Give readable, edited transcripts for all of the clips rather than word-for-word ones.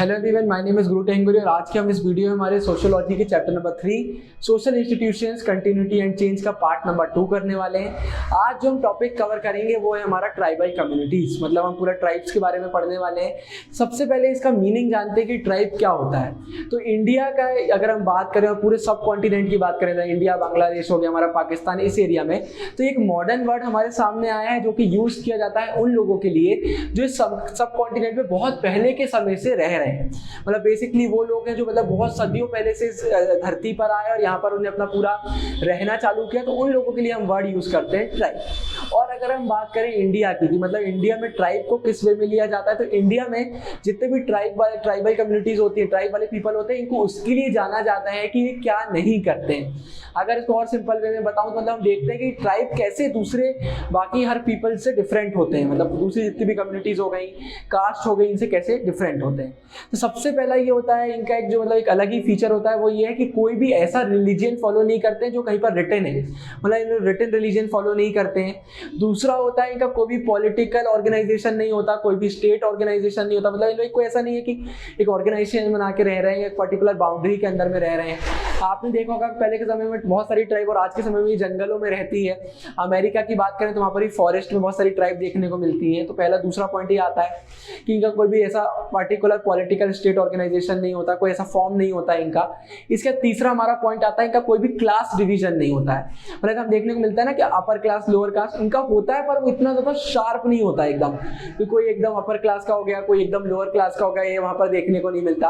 Hello everyone, my name is गुरु टेंगुरी और आज के हम इस वीडियो में हमारे सोशियोलॉजी के chapter number 3 social institutions continuity and change का पार्ट नंबर 2 करने वाले हैं। आज जो हम टॉपिक कवर करेंगे वो है हमारा ट्राइबल कम्युनिटीज, मतलब हम पूरा ट्राइब्स के बारे में पढ़ने वाले हैं। सबसे पहले इसका मीनिंग जानते हैं कि ट्राइब क्या होता है। तो इंडिया का अगर हम बात करें और पूरे सब कॉन्टिनेंट की बात करें, तो इंडिया, बांग्लादेश हो गया, हमारा पाकिस्तान, इस एरिया में तो एक मॉडर्न वर्ड हमारे सामने आया है जो कि यूज किया जाता है उन लोगों के लिए जो सब कॉन्टिनेंट में बहुत पहले के समय से रह रहे हैं। मतलब बेसिकली वो लोग हैं जो मतलब बहुत सदियों पहले से इस धरती पर आए और यहाँ पर उन्हें अपना पूरा रहना चालू किया, तो उन लोगों के लिए हम वर्ड यूज करते हैं ट्राइब। और अगर हम बात करें इंडिया की, मतलब इंडिया में ट्राइब को किस वे में लिया जाता है, तो इंडिया में जितने भी ट्राइबल कम्युनिटीज होती है, ट्राइब वाले पीपल होते हैं, इनको उसके लिए जाना जाता है कि ये क्या नहीं करते हैं। अगर इसको और सिंपल वे में बताऊं तो मतलब हम देखते हैं कि ट्राइब कैसे दूसरे बाकी हर पीपल से डिफरेंट होते हैं, मतलब दूसरी जितनी भी कम्युनिटीज हो गई, कास्ट हो गई, इनसे कैसे डिफरेंट होते हैं। तो सबसे पहला ये होता है इनका एक जो मतलब एक अलग ही फीचर होता है, वो ये है कि कोई भी ऐसा रिलीजन फॉलो नहीं करते हैं जो कहीं पर रिटन है, मतलब रिटन रिलीजन फॉलो नहीं करते हैं। दूसरा होता है इनका कोई भी पॉलिटिकल ऑर्गेनाइजेशन नहीं होता, कोई भी स्टेट ऑर्गेनाइजेशन नहीं होता, मतलब इन लोग कोई ऐसा नहीं है कि एक ऑर्गेनाइजेशन बना के रह रहे हैं, एक पर्टिकुलर बाउंड्री के अंदर में रह रहे हैं। आपने देखा होगा पहले के समय में बहुत सारी ट्राइब और आज के समय में जंगलों में रहती है। अमेरिका की बात करें तो वहाँ पर ही फॉरेस्ट में बहुत सारी ट्राइब देखने को मिलती है। तो पहला दूसरा पॉइंट ये आता है कि इनका कोई भी ऐसा पर्टिकुलर पॉलिटिकल स्टेट ऑर्गेनाइजेशन नहीं होता, कोई ऐसा फॉर्म नहीं होता है इनका। इसका तीसरा हमारा पॉइंट आता है इनका कोई भी क्लास डिवीजन नहीं होता है। मतलब हम देखने को मिलता है ना कि अपर क्लास लोअर क्लास इनका होता है, पर वो इतना ज्यादा शार्प नहीं होता है एकदम कि कोई एकदम अपर क्लास का हो गया, कोई एकदम लोअर क्लास का हो गया, ये वहां पर देखने को नहीं मिलता।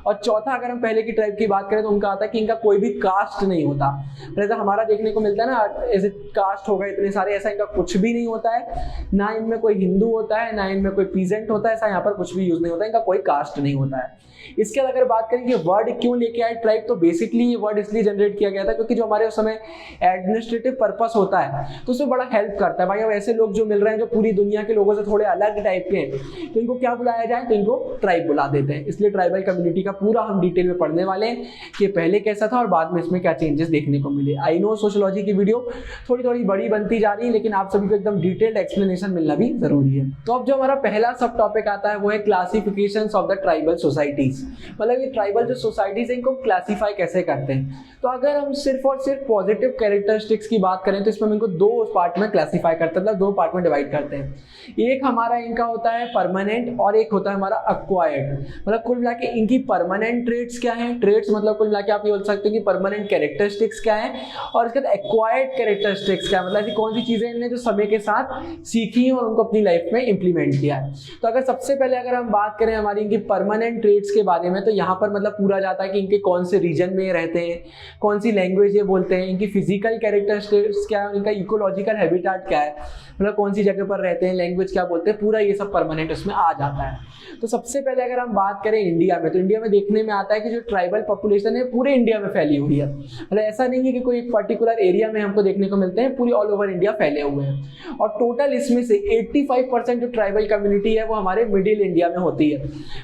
और चौथा अगर हम पहले की ट्राइब की बात करें तो उनका आता है कि इनका कोई भी कास्ट नहीं होता। जैसा हमारा देखने को मिलता है ना ऐसे कास्ट हो गए इतने सारे, ऐसा इनका कुछ भी नहीं होता है। ना इनमें कोई हिंदू होता है, ना इनमें कोई पीजेंट होता है, ऐसा यहाँ पर कुछ भी यूज नहीं होता है, इनका कोई कास्ट नहीं होता है। इसके बाद अगर बात करें कि वर्ड क्यों लेके आए ट्राइब, तो बेसिकली ये वर्ड इसलिए जनरेट किया गया था क्योंकि जो हमारे उस समय एडमिनिस्ट्रेटिव पर्पस होता है तो उसमें बड़ा हेल्प करता है। भाई अब ऐसे लोग जो मिल रहे हैं जो पूरी दुनिया के लोगों से थोड़े अलग टाइप के हैं, तो इनको क्या बुलाया जाए, तो इनको ट्राइब बुला देते हैं। इसलिए ट्राइबल कम्युनिटी का पूरा हम डिटेल में पढ़ने वाले हैं कि पहले कैसा था और बाद में इसमें क्या चेंजेस देखने को मिले। आई नो सोशियोलॉजी की वीडियो थोड़ी थोड़ी बड़ी बनती जा रही है, लेकिन आप सभी को एकदम डिटेल्ड एक्सप्लेनेशन मिलना भी जरूरी है। तो अब जो हमारा पहला सब टॉपिक आता है वो है classifications of the tribal societies, मतलब ये ट्राइबल जो सोसाइटीज है इनको क्लासीफाई कैसे करते हैं। तो अगर हम सिर्फ और सिर्फ पॉजिटिव कैरेक्टरिस्टिक्स की बात करें तो इसमें हम इनको दो पार्ट में क्लासीफाई करते हैं, मतलब दो पार्ट में डिवाइड करते हैं। एक हमारा इनका होता है परमानेंट और एक होता है हमारा अक्वायर्ड। मतलब कुल मिला के इनकी परमानेंट ट्रेट्स क्या है, ट्रेट्स मतलब कुल मिला के आप ये बोल सकते हो कि परमानेंट कैरेक्टरिस्टिक्स क्या है, और इसके बाद एक्वायर्ड कैरेक्टरिस्टिक्स क्या है, मतलब ऐसी कौन सी चीजें इन्होंने जो समय के साथ सीखी और उनको अपनी लाइफ में इंप्लीमेंट किया है। तो अगर सबसे पहले अगर हम बात करें हमारी इनकी परमानेंट ट्रेट्स के बारे में, तो यहाँ पर मतलब पूरा जाता है कि इनके कौन से रीजन में रहते हैं, कौन सी लैंग्वेज ये बोलते हैं, इनकी फिजिकल कैरेक्टरिस्टिक्स क्या है, इनका इकोलॉजिकल हैबिटेट क्या है, मतलब कौन सी जगह पर रहते हैं, लैंग्वेज क्या बोलते हैं, पूरा ये सब परमानेंट उसमें आ जाता है। तो सबसे पहले अगर हम बात करें इंडिया में, तो इंडिया में देखने में आता है कि जो ट्राइबल पॉपुलेशन है पूरे इंडिया में फैली हुई है। मतलब ऐसा नहीं है कि कोई एक पर्टिकुलर एरिया में हमको देखने को मिलते हैं, पूरी ऑल ओवर इंडिया फैले हुए हैं। और टोटल इसमें से 85% जो ट्राइबल कम्युनिटी है वो हमारे मिडिल इंडिया में होती है,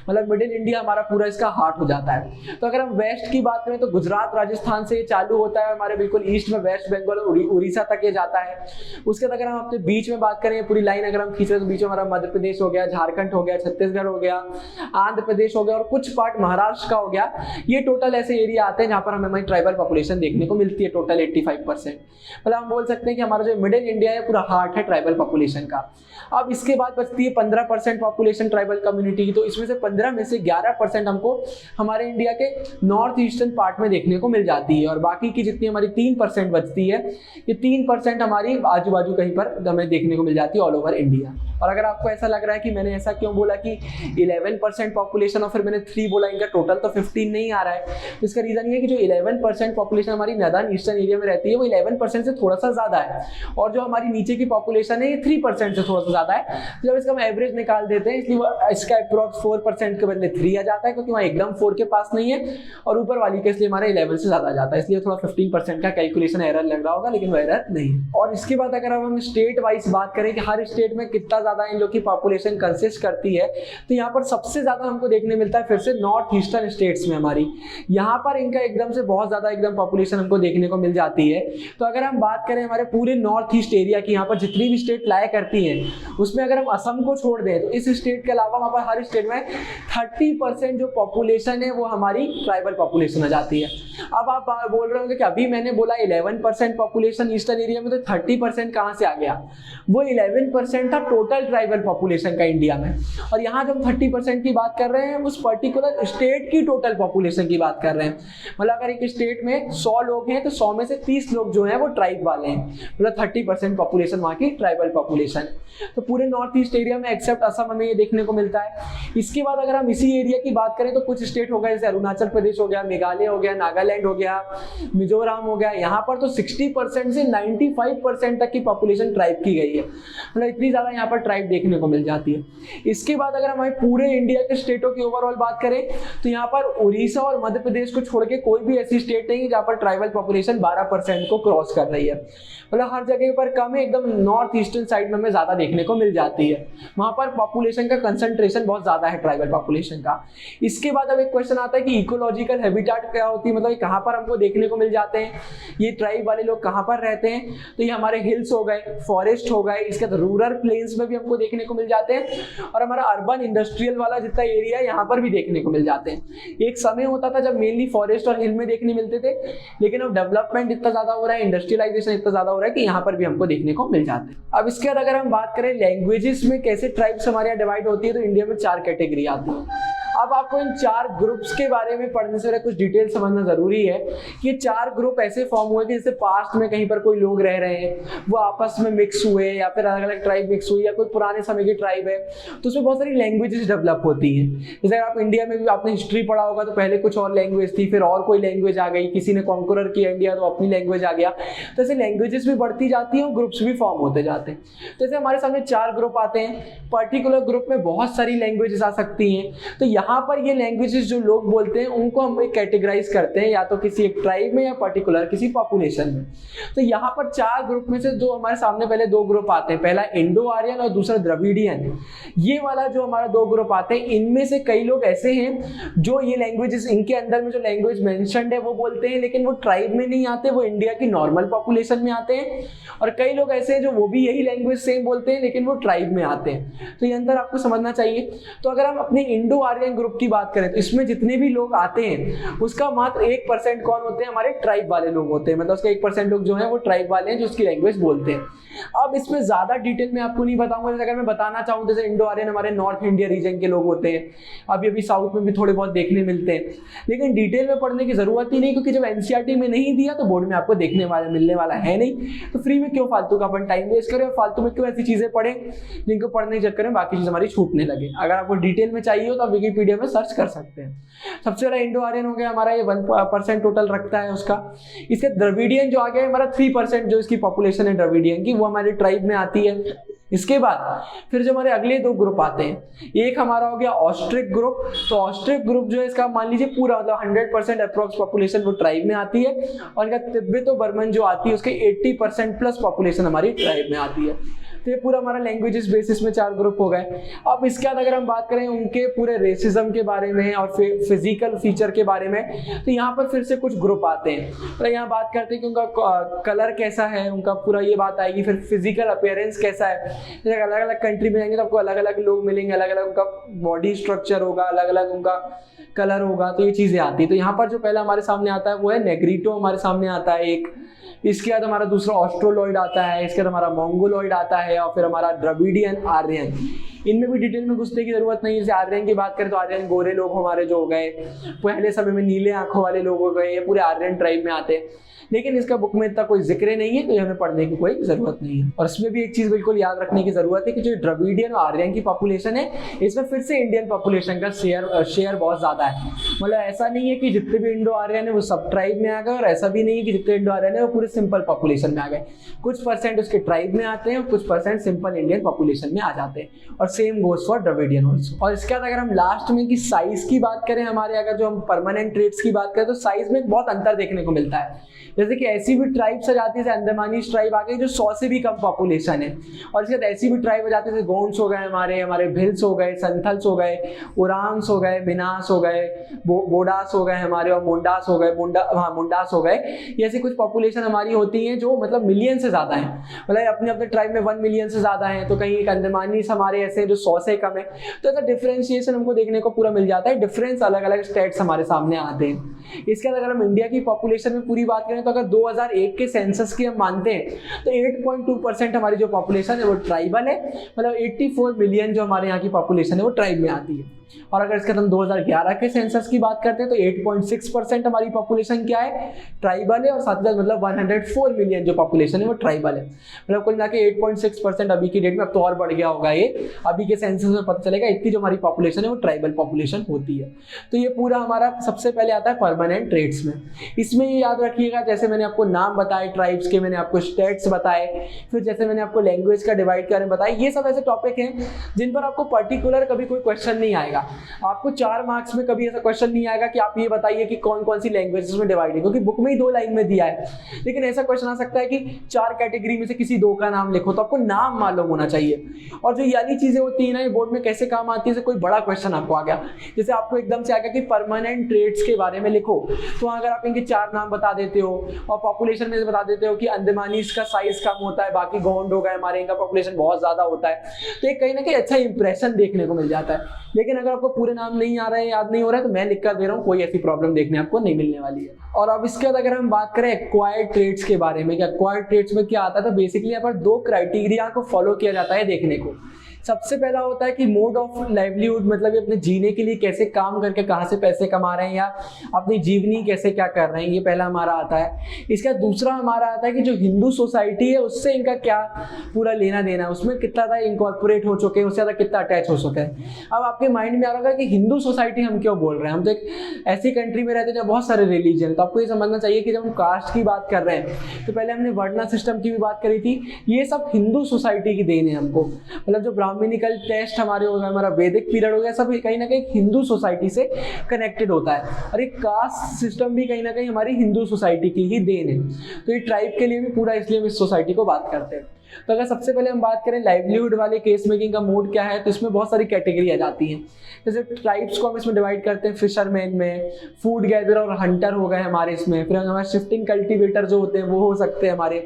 मतलब मिडिल इंडिया हमारा पूरा इसका हार्ट हो जाता है। तो अगर हम वेस्ट की बात करें तो गुजरात राजस्थान से चालू होता है, हमारे बिल्कुल ईस्ट में वेस्ट बंगाल और उड़ीसा तक ये जाता है। उसके बाद अगर हम अपने बीच में बात करें, पूरी लाइन अगर हम खींच रहे तो बीच में हमारा मध्य प्रदेश हो गया, झारखंड हो गया, छत्तीसगढ़ हो गया, आंध्र प्रदेश हो गया और कुछ पार्ट महाराष्ट्र का हो गया। ये टोटल ऐसे एरिया आते हैं जहां पर हमें हमारी ट्राइबल पॉपुलेशन देखने को मिलती है, टोटल 85%। मतलब हम बोल सकते हैं कि हमारा जो मिडिल इंडिया है पूरा हार्ट है ट्राइबल पॉपुलेशन का। अब इसके बाद बचती है 15% पॉपुलेशन ट्राइबल कम्युनिटी की, तो इसमें से 15 में से 11% हमको हमारे इंडिया के नॉर्थ ईस्टर्न पार्ट में देखने को मिल जाती है, और बाकी की जितनी हमारी 3% बचती है, ये 3% हमारी आजू बाजू कहीं पर हमें देखने को मिल जाती है ऑल ओवर इंडिया। और अगर आपको ऐसा लग रहा है कि मैंने ऐसा क्यों बोला कि 11% पॉपुलेशन और फिर मैंने 3 बोला, इनका टोटल तो 15 नहीं आ रहा है, तो इसका रीजन ये है कि जो 11% पॉपुलेशन हमारी नॉर्दर्न ईस्टर्न एरिया में रहती है वो 11% से थोड़ा सा ज्यादा है, और जो हमारी नीचे की पॉपुलेशन है ये 3% से थोड़ा सा ज्यादा है। जब इसका हम एवरेज निकाल देते हैं इसलिए इसका अप्रॉक्स 4% के बदले 3 आ जाता है, क्योंकि वहाँ एकदम 4 के पास नहीं है, और ऊपर वाली के इसलिए हमारा 11 से ज्यादा जाता है, इसलिए थोड़ा 15% का कैलकुलेशन एरर लग रहा होगा, लेकिन वो एरर नहीं। और इसके बाद अगर हम स्टेट वाइज बात करें कि हर स्टेट में कितना ज्यादा इन लोग की पॉपुलेशन कंसिस्ट करती है, तो यहाँ पर सबसे ज्यादा हमको देखने मिलता है फिर से नॉर्थ ईस्टर्न स्टेट्स में हमारी, यहाँ पर इनका एकदम से बहुत ज्यादा एकदम पॉपुलेशन हमको देखने को मिल जाती है। तो अगर हम बात करें हमारे पूरे नॉर्थ ईस्ट एरिया की, यहाँ पर जितनी भी स्टेट लाया करती हैं उसमें अगर हम असम को छोड़ दें तो इस स्टेट के अलावा वहाँ पर हर स्टेट में 30% जो पॉपुलेशन है वो हमारी ट्राइबल पॉपुलेशन आ जाती है। अब आप बोल रहे होंगे कि अभी मैंने बोला 11% पॉपुलेशन ईस्टर्न एरिया में, तो 30% कहाँ से आ गया? वो 11% था टोटल ट्राइबल पॉपुलेशन का इंडिया में, और यहाँ जब 30% की बात कर रहे हैं उस पर्टिकुलर स्टेट की टोटल पॉपुलेशन की बात कर रहे हैं। मतलब अगर एक स्टेट में 100 लोग हैं तो 100 में से 30 लोग जो हैं वो ट्राइब वाले हैं, मतलब 30% पॉपुलेशन वहाँ की ट्राइबल पॉपुलेशन। तो पूरे नॉर्थ ईस्ट एरिया में एक्सेप्ट असम हमें ये देखने को मिलता है। इसके बाद अगर हम इसी एरिया की बात करें तो कुछ स्टेट हो गए जैसे अरुणाचल प्रदेश हो गया, मेघालय हो गया, नागालैंड हो गया, मिजोरम हो गया, यहाँ पर तो 60% से 95% तक की पॉपुलेशन ट्राइब की गई है, मतलब इतनी ज्यादा यहाँ पर ट्राइब देखने को मिल जाती है। इसके बाद अगर हमारे पूरे इंडिया के स्टेटों की ओवरऑल बात करें तो यहाँ पर उड़ीसा और मध्य प्रदेश को छोड़ के कोई भी ऐसी स्टेट नहीं है जहाँ पर ट्राइबल पॉपुलेशन 12% को क्रॉस कर रही है, मतलब हर जगह पर कम है, एकदम नॉर्थ ईस्टर्न साइड में हमें ज्यादा देखने को मिल जाती है, वहां पर पॉपुलेशन का कंसंट्रेशन बहुत ज्यादा है ट्राइबल पॉपुलेशन का। इसके बाद अब एक क्वेश्चन आता है कि इकोलॉजिकल हैबिटेट क्या होती है, मतलब कहाँ पर हमको देखने को मिल जाते हैं ये ट्राइब वाले लोग, कहाँ पर रहते हैं? तो ये हमारे हिल्स हो गए, फॉरेस्ट हो गए, इसके बाद रूरल प्लेन्स में भी हमको देखने को मिल जाते हैं, और हमारा अर्बन इंडस्ट्रियल वाला जितना एरिया है यहाँ पर भी देखने को मिल जाते हैं। एक समय होता था जब मेनली फॉरेस्ट और हिल में देखने मिलते थे, लेकिन अब डेवलपमेंट इतना ज्यादा हो रहा है, इंडस्ट्रियलाइजेशन इतना ज्यादा हो रहा है कि यहाँ पर भी हमको देखने को मिल जाते हैं। अब इसके बाद अगर हम बात करें लैंग्वेजेस में कैसे ट्राइब्स हमारे यहाँ डिवाइड होती है, तो इंडिया में 4 कैटेगरी आती है। अब आपको इन 4 ग्रुप्स के बारे में पढ़ने से कुछ डिटेल समझना जरूरी है कि ये 4 ग्रुप ऐसे फॉर्म हुए कि जैसे पास्ट में कहीं पर कोई लोग रह रहे हैं वो आपस में मिक्स हुए, या फिर अलग अलग ट्राइब मिक्स हुई, या कोई पुराने समय की ट्राइब है तो उसमें बहुत सारी लैंग्वेजेस डेवलप होती हैं। जैसे आप इंडिया में भी आपने हिस्ट्री पढ़ा होगा तो पहले कुछ और लैंग्वेज थी, फिर और कोई लैंग्वेज आ गई, किसी ने कॉन्करर किया इंडिया तो अपनी लैंग्वेज आ गया, तो ऐसे लैंग्वेजेस भी बढ़ती जाती हैं और ग्रुप्स भी फॉर्म होते जाते हैं। तो जैसे हमारे सामने 4 ग्रुप आते हैं, पर्टिकुलर ग्रुप में बहुत सारी लैंग्वेजेस आ सकती हैं, तो यहाँ पर ये लैंग्वेजेस जो लोग बोलते हैं उनको हम एक कैटेगराइज करते हैं या तो किसी एक ट्राइब में या पर्टिकुलर किसी पॉपुलेशन में। तो यहाँ पर 4 ग्रुप में से जो हमारे सामने पहले 2 ग्रुप आते हैं, पहला इंडो आर्यन और दूसरा द्रविडियन। ये वाला जो हमारा 2 ग्रुप आते हैं इनमें से कई लोग ऐसे हैं जो ये लैंग्वेजेस इनके अंदर में जो लैंग्वेज मेंशन्ड है वो बोलते हैं, लेकिन वो ट्राइब में नहीं आते, वो इंडिया की नॉर्मल पॉपुलेशन में आते हैं। और कई लोग ऐसे हैं जो वो भी यही लैंग्वेज सेम बोलते हैं लेकिन वो ट्राइब में आते हैं। तो ये अंतर आपको समझना चाहिए। तो अगर हम अपने इंडो आर्यन ग्रुप की बात करें तो इसमें जितने भी लोग आते हैं उसका मात्र 1% कौन होते हैं? हमारे ट्राइब वाले लोग होते हैं, मतलब उसका 1% लोग जो हैं वो ट्राइब वाले हैं जो उसकी लैंग्वेज बोलते हैं। अब इसमें ज्यादा डिटेल में आपको नहीं बताऊंगा, जैसे अगर मैं बताना चाहूँ जैसे इंडो आर्यन हमारे नॉर्थ इंडिया रीजन के लोग होते हैं, अभी साउथ में भी थोड़े बहुत देखने मिलते हैं, लेकिन डिटेल में पढ़ने की जरूरत ही नहीं, क्योंकि जब एनसीईआरटी में नहीं दिया तो बोर्ड में आपको देखने वाला मिलने वाला है नहीं, तो फ्री में क्यों फालतू का अपन टाइम वेस्ट करें और फालतू में क्यों ऐसी चीजें पढ़ें जिनको पढ़ने के चक्कर में बाकी चीज हमारी छूटने लगे। अगर आपको डिटेल में चाहिए हो तो आप विकिपीडिया में सर्च कर सकते हैं। सबसे पहला इंडो आर्यन हो गया हमारा, ये 1% टोटल रखता है उसका। इसके द्रविडियन जो आ गया हमारा 3% जो इसकी पॉपुलेशन है द्रविडियन की, वो हमारे ट्राइब में आती है। इसके बाद फिर जो हमारे अगले 2 ग्रुप आते हैं, एक हमारा हो गया ऑस्ट्रिक ग्रुप। तो ऑस्ट्रिक ग्रुप जो है इसका मान लीजिए पूरा मतलब 100% अप्रोक्स पॉपुलेशन वो ट्राइब में आती है, और इनका तिब्बत बर्मन जो आती है उसके 80% प्लस पॉपुलेशन हमारी ट्राइब में आती है। तो ये पूरा हमारा लैंग्वेजेस बेसिस में 4 ग्रुप हो गए। अब इसके बाद अगर हम बात करें उनके पूरे रेसिज्म के बारे में और फिजिकल फीचर के बारे में, तो यहाँ पर फिर से कुछ ग्रुप आते हैं। तो यहाँ बात करते हैं कि उनका कलर कैसा है, उनका पूरा ये बात आएगी। फिर फिजिकल अपीयरेंस कैसा है, जैसे अलग अलग कंट्री में जाएंगे तो आपको अलग अलग लोग मिलेंगे, अलग अलग उनका बॉडी स्ट्रक्चर होगा, अलग अलग उनका कलर होगा, तो ये चीजें आती है। तो यहाँ पर जो पहला हमारे सामने आता है वो है नेग्रीटो, हमारे सामने आता है एक। इसके बाद हमारा दूसरा ऑस्ट्रोलॉइड आता है, इसके बाद हमारा मोंगोलॉइड आता है, और फिर हमारा द्रविडियन आर्यन। इनमें भी डिटेल में घुसने की जरूरत नहीं है। जैसे आर्यन की बात करें तो आर्यन गोरे लोग हमारे जो हो गए, पहले समय में नीले आंखों वाले लोग हो गए, ये पूरे आर्यन ट्राइब में आते हैं, लेकिन इसका बुक में इतना कोई जिक्र नहीं है, तो हमें पढ़ने की कोई जरूरत नहीं है। और इसमें भी एक चीज बिल्कुल याद रखने की जरूरत है कि जो द्रविडियन और आर्यन की पॉपुलेशन है इसमें फिर से इंडियन पॉपुलेशन का शेयर बहुत ज्यादा है। मतलब ऐसा नहीं है कि जितने भी इंडो आर्यन है वो सब ट्राइब में आ गए, और ऐसा भी नहीं है कि जितने इंडो आर्यन है वो पूरे सिंपल पॉपुलेशन में आ गए। कुछ % उसके ट्राइब में आते हैं और कुछ % सिंपल इंडियन पॉपुलेशन में आ जाते हैं। और same goes for Dravidian also. और इसके बाद अगर हम लास्ट में कि साइज की बात करें हमारे, अगर जो हम परमानेंट ट्रेड्स की बात करें तो साइज में बहुत अंतर देखने को मिलता है। जैसे कि ऐसी भी ट्राइब्स आ जाती है जैसे अंडमानी ट्राइब आ गई जो 100 से भी कम पॉपुलेशन है, और इसके बाद ऐसी भी ट्राइब आ जाती है जैसे गोंड्स हो गए, हमारे भिल्स हो गए, संथल्स हो गए, उरांस हो गए, मिनास हो गए, बोडास हो गए हमारे, और मुंडास हो गए, मुंडास हो गए। ये ऐसी कुछ पॉपुलेशन हमारी होती है जो मतलब मिलियन से ज्यादा है, मतलब अपने अपने ट्राइब में 1 मिलियन से ज्यादा है। तो कहीं एक अंडमानी हमारे ऐसे जो 100 से कम है। तो ऐसा डिफरेंशिएशन हमको देखने को पूरा मिल जाता है, डिफरेंस अलग अलग स्टेट्स हमारे सामने आते हैं। इसके बाद अगर हम इंडिया की पॉपुलेशन में पूरी बात करें तो अगर 2001 के सेंसस की हम मानते हैं तो 8.2% हमारी जो पॉपुलेशन है वो ट्राइबल है, मतलब 84 मिलियन जो हमारे यहाँ की पॉपुलेशन है वो ट्राइब में आती है। और अगर इसके हम 2011 के सेंसस की बात करते हैं तो 8.6% हमारी पॉपुलेशन क्या है, ट्राइबल है, और साथ में मतलब 104 मिलियन जो पॉपुलेशन है वो ट्राइबल है। मतलब कुल मिलाकर 8.6% अभी की डेट में, अब तो और बढ़ गया होगा ये, अभी के सेंसस में पता चलेगा इतनी जो हमारी पॉपुलेशन है वो ट्राइबल पॉपुलेशन होती है। तो ये पूरा हमारा सबसे पहले आता है परमानेंट ट्रेड्स में। इसमें ये याद रखिएगा, जैसे मैंने आपको नाम बताए ट्राइब्स के, मैंने आपको स्टेट्स बताए, फिर जैसे मैंने आपको लैंग्वेज का डिवाइड करने बताया, ये सब ऐसे टॉपिक हैं जिन पर आपको पर्टिकुलर कभी कोई क्वेश्चन नहीं आएगा। आपको 4 मार्क्स में कभी ऐसा क्वेश्चन नहीं आएगा कि आप ये बताइए कि कौन कौन सी लैंग्वेजेस में डिवाइड है, क्योंकि बुक में ही 2 लाइन में दिया है। लेकिन ऐसा क्वेश्चन आ सकता है कि 4 कैटेगरी में से किसी 2 का नाम लिखो, तो आपको नाम मालूम होना चाहिए। और जो यानी चीजें होती है ना, ये बोर्ड में कैसे काम आती है, जैसे कोई बड़ा क्वेश्चन आपको आ गया, जैसे आपको एकदम से आ गया कि परमानेंट ट्रेड्स के बारे में लिखो, तो अगर आप इनके 4 नाम बता देते हो और पॉपुलेशन में बता देते हो कि अंडमानीज का साइज कम होता है, बाकी गोंड हो गए हमारे, इनका पॉपुलेशन बहुत ज्यादा होता है, तो एक कहीं ना कहीं अच्छा इंप्रेशन देखने को मिल जाता है। लेकिन अगर आपको पूरे नाम नहीं आ रहे हैं, याद नहीं हो रहा है, तो मैं लिख कर दे रहा हूँ, कोई ऐसी प्रॉब्लम देखने आपको नहीं मिलने वाली है। और अब इसके बाद अगर हम बात करें एक्वायर्ड ट्रेड्स के बारे में, कि एक्वायर्ड ट्रेड्स में क्या आता है, तो बेसिकली यहाँ पर 2 क्राइटेरिया को फॉलो किया जाता है देखने को। सबसे पहला होता है कि मोड ऑफ लाइवलीहुड, मतलब अपने जीने के लिए कैसे काम करके कहाँ से पैसे कमा रहे हैं या अपनी जीवनी कैसे क्या कर रहे हैं, ये पहला हमारा आता है। इसका दूसरा हमारा आता है कि जो हिंदू सोसाइटी है उससे इनका क्या पूरा लेना देना है, उसमें कितना ज़्यादा इनकॉर्पोरेट हो चुके हैं, उससे ज़्यादा कितना अटैच हो चुके हैं। अब आपके माइंड में आ रहा होगा कि हिंदू सोसाइटी हम क्यों बोल रहे हैं, हम तो एक ऐसी कंट्री में रहते हैं जहाँ बहुत सारे रिलीजन है। तो आपको ये समझना चाहिए कि जब हम कास्ट की बात कर रहे हैं तो पहले हमने वर्णा सिस्टम की भी बात करी थी, ये सब हिंदू सोसाइटी की देन है हमको। मतलब जो ब्राह्मणिकल टेस्ट हमारे हो गए, हमारा वैदिक पीरियड हो गया, सब कहीं ना कहीं हिंदू सोसाइटी से कनेक्टेड होता है। और एक कास्ट सिस्टम भी कहीं ना कहीं हमारी हिंदू सोसाइटी की ही देन है। तो ये ट्राइब के लिए भी पूरा, इसलिए हम इस सोसाइटी को बात करते हैं। तो अगर सबसे पहले हम बात करें लाइवलीहुड वाले केस मेकिंग का मोड क्या है, तो इसमें बहुत सारी कैटेगरी आ जाती हैं। जैसे ट्राइब्स को हम इसमें डिवाइड करते हैं फिशरमैन में, फूड गैदरर और हंटर हो गए हमारे इसमें, फिर हमारे शिफ्टिंग कल्टीवेटर जो होते हैं वो हो सकते हैं हमारे,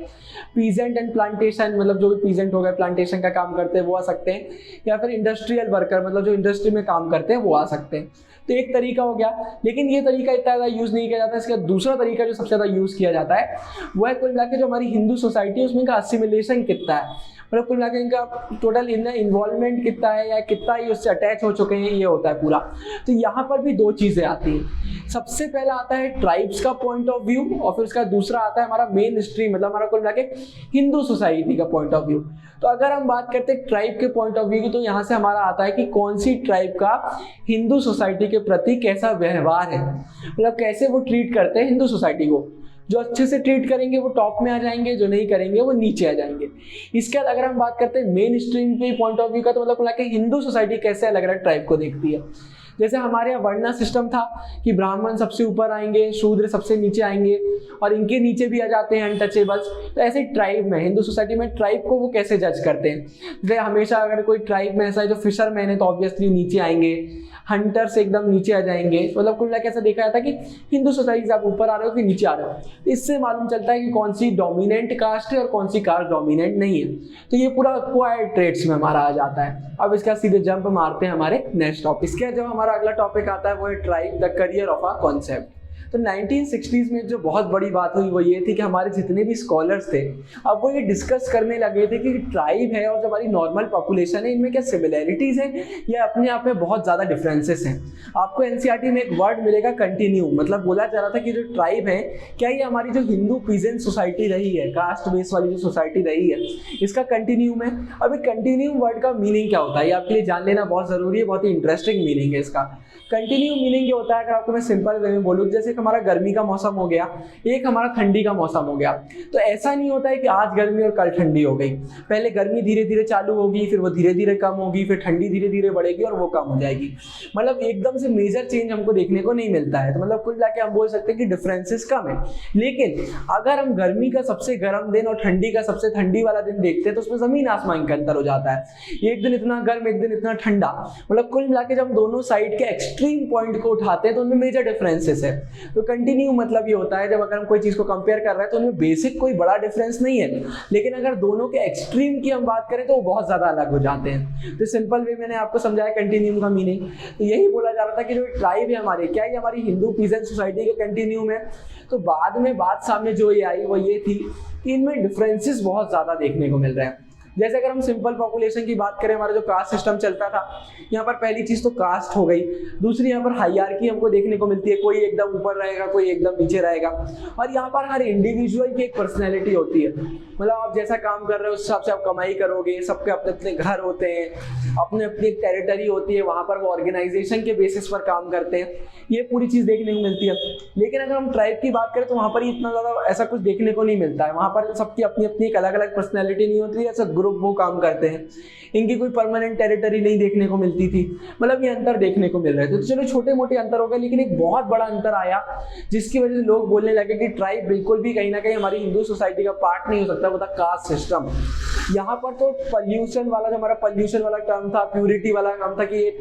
पीजेंट एंड प्लांटेशन, मतलब जो भी पीजेंट हो गए प्लांटेशन का काम करते हैं वो आ सकते हैं, या फिर इंडस्ट्रियल वर्कर, मतलब जो इंडस्ट्री में काम करते हैं वो आ सकते हैं। तो एक तरीका हो गया, लेकिन ये तरीका इतना ज़्यादा यूज़ नहीं किया जाता। इसका दूसरा तरीका जो सबसे ज़्यादा यूज़ किया जाता है वो है कुल मिला के जो हमारी हिंदू सोसाइटी है उसमें इनका असिमिलेशन कितना है, मतलब कुल मिला के इनका टोटल इन्वॉल्वमेंट कितना है या कितना ही उससे अटैच हो चुके हैं, ये होता है पूरा। तो यहाँ पर भी 2 चीज़ें आती हैं। सबसे पहला आता है ट्राइब्स का पॉइंट ऑफ व्यू, और फिर उसका दूसरा आता है हमारा मेन स्ट्रीम, मतलब हमारा कुल मिला के हिंदू सोसाइटी का पॉइंट ऑफ व्यू। तो अगर हम बात करते हैं ट्राइब के पॉइंट ऑफ व्यू की, तो यहाँ से हमारा आता है कि कौन सी ट्राइब का हिंदू सोसाइटी के प्रति कैसा व्यवहार है, मतलब कैसे वो ट्रीट करते हैं हिंदू सोसाइटी को। जो अच्छे से ट्रीट करेंगे वो टॉप में आ जाएंगे, जो नहीं करेंगे वो नीचे आ जाएंगे। इसके बाद अगर हम बात करते हैं मेन स्ट्रीम के पॉइंट ऑफ व्यू का, तो मतलब हिंदू सोसाइटी कैसे अलग अलग ट्राइब को देखती है। जैसे हमारे यहाँ वर्णा सिस्टम था कि ब्राह्मण सबसे ऊपर आएंगे, शूद्र सबसे नीचे आएंगे, और इनके नीचे भी आ जाते हैं अनटचेबल्स। तो ऐसे ट्राइब में, हिंदू सोसाइटी में ट्राइब को वो कैसे जज करते हैं, जैसे हमेशा अगर कोई ट्राइब में ऐसा है जो फिशरमैन है तो ऑब्वियसली नीचे आएंगे, हंटर से एकदम नीचे आ जाएंगे। मतलब कुल मिलाकर ऐसा देखा जाता है कि हिंदू सोसाइटी से आप ऊपर आ रहे हो कि नीचे आ रहे हो। इससे मालूम चलता है कि कौन सी डोमिनेंट कास्ट है और कौन सी कास्ट डोमिनेंट नहीं है। तो ये पूरा एक्वायर्ड ट्रेड्स में हमारा आ जाता है। अब इसका सीधे जंप मारते हैं हमारे नेक्स्ट टॉपिक। इसके जो हमारा अगला टॉपिक आता है वो है tribe, the career of a concept. तो 1960s में जो बहुत बड़ी बात हुई वो ये थी कि हमारे जितने भी स्कॉलर्स थे अब वो ये डिस्कस करने लगे थे कि ट्राइब है और जो हमारी नॉर्मल पॉपुलेशन है इनमें क्या सिमिलैरिटीज़ हैं या अपने आप में बहुत ज़्यादा डिफरेंसेस हैं। आपको एनसीईआरटी में एक वर्ड मिलेगा कंटिन्यू, मतलब बोला जा रहा था कि जो ट्राइब है क्या ये हमारी जो हिंदू पीजेंट सोसाइटी रही है, कास्ट बेस वाली जो सोसाइटी रही है, इसका कंटिन्यूम है। अब एक कंटिन्यूम वर्ड का मीनिंग क्या होता है ये आपके लिए जान लेना बहुत ज़रूरी है, बहुत ही इंटरेस्टिंग मीनिंग है इसका। कंटिन्यू मीनिंग ये होता है, अगर आपको मैं सिंपल वे में बोलूँ, जैसे हमारा गर्मी का मौसम हो गया, एक हमारा ठंडी का मौसम हो गया। तो ऐसा नहीं होता है कि आज गर्मी और कल ठंडी हो गई, पहले गर्मी धीरे धीरे चालू होगी, फिर वो धीरे धीरे कम होगी, फिर ठंडी धीरे धीरे बढ़ेगी और वो कम हो जाएगी। मतलब एकदम से मेजर चेंज हमको देखने को नहीं मिलता है। तो मतलब कुल मिला के हम बोल सकते हैं कि डिफरेंसेस कम है। लेकिन अगर हम गर्मी का सबसे गर्म दिन और ठंडी का सबसे ठंडी वाला दिन देखते हैं तो उसमें जमीन आसमान का अंतर हो जाता है। एक दिन इतना गर्म, एक दिन इतना ठंडा। मतलब कुल मिला के जब दोनों साइड के एक्सट्रीम पॉइंट को उठाते हैं तो उनमें मेजर डिफरेंसेस है। तो कंटिन्यू मतलब ये होता है जब अगर हम कोई चीज को कंपेयर कर रहे हैं तो उनमें बेसिक कोई बड़ा डिफरेंस नहीं है, लेकिन अगर दोनों के एक्सट्रीम की हम बात करें तो वो बहुत ज्यादा अलग हो जाते हैं। तो सिंपल वे मैंने आपको समझाया कंटिन्यूम का मीनिंग। तो यही बोला जा रहा था कि जो ट्राइब है हमारे, क्या ये हमारी हिंदू पीजेंट सोसाइटी के कंटिन्यूम है। तो बाद में बात सामने जो ये आई वो ये थी कि इनमें डिफरेंसेस बहुत ज्यादा देखने को मिल रहे हैं। जैसे अगर हम सिंपल पॉपुलेशन की बात करें, हमारा जो कास्ट सिस्टम चलता था, यहाँ पर पहली चीज तो कास्ट हो गई। दूसरी यहाँ पर हायरार्की हमको देखने को मिलती है, कोई एकदम ऊपर रहेगा, कोई एकदम नीचे रहेगा। और यहाँ पर हर इंडिविजुअल की एक पर्सनैलिटी होती है। मतलब आप जैसा काम कर रहे हो उस हिसाब से आप कमाई करोगे, सबके अपने अपने घर होते हैं, अपने अपनी एक टेरिटरी होती है, वहां पर वो ऑर्गेनाइजेशन के बेसिस पर काम करते हैं। ये पूरी चीज देखने को मिलती है। लेकिन अगर हम ट्राइब की बात करें तो वहां पर इतना ज्यादा ऐसा कुछ देखने को नहीं मिलता है। वहां पर सबकी अपनी अपनी एक अलग अलग पर्सनैलिटी नहीं होती है, ऐसा ग्रुप वो काम करते हैं। इनकी कोई परमानेंट टेरिटरी नहीं देखने को मिलती थी। मतलब ये अंतर देखने को मिल रहे थे। तो चलो छोटे मोटे अंतर हो गए, लेकिन एक बहुत बड़ा अंतर आया जिसकी वजह से लोग बोलने लगे कि ट्राइब बिल्कुल भी कहीं ना कहीं हमारी हिंदू सोसाइटी का पार्ट नहीं हो सकता, वो था कास्ट सिस्टम। यहाँ पर तो पॉल्यूशन वाला जो हमारा पॉल्यूशन वाला टर्म था, प्योरिटी वाला टर्म था कि ये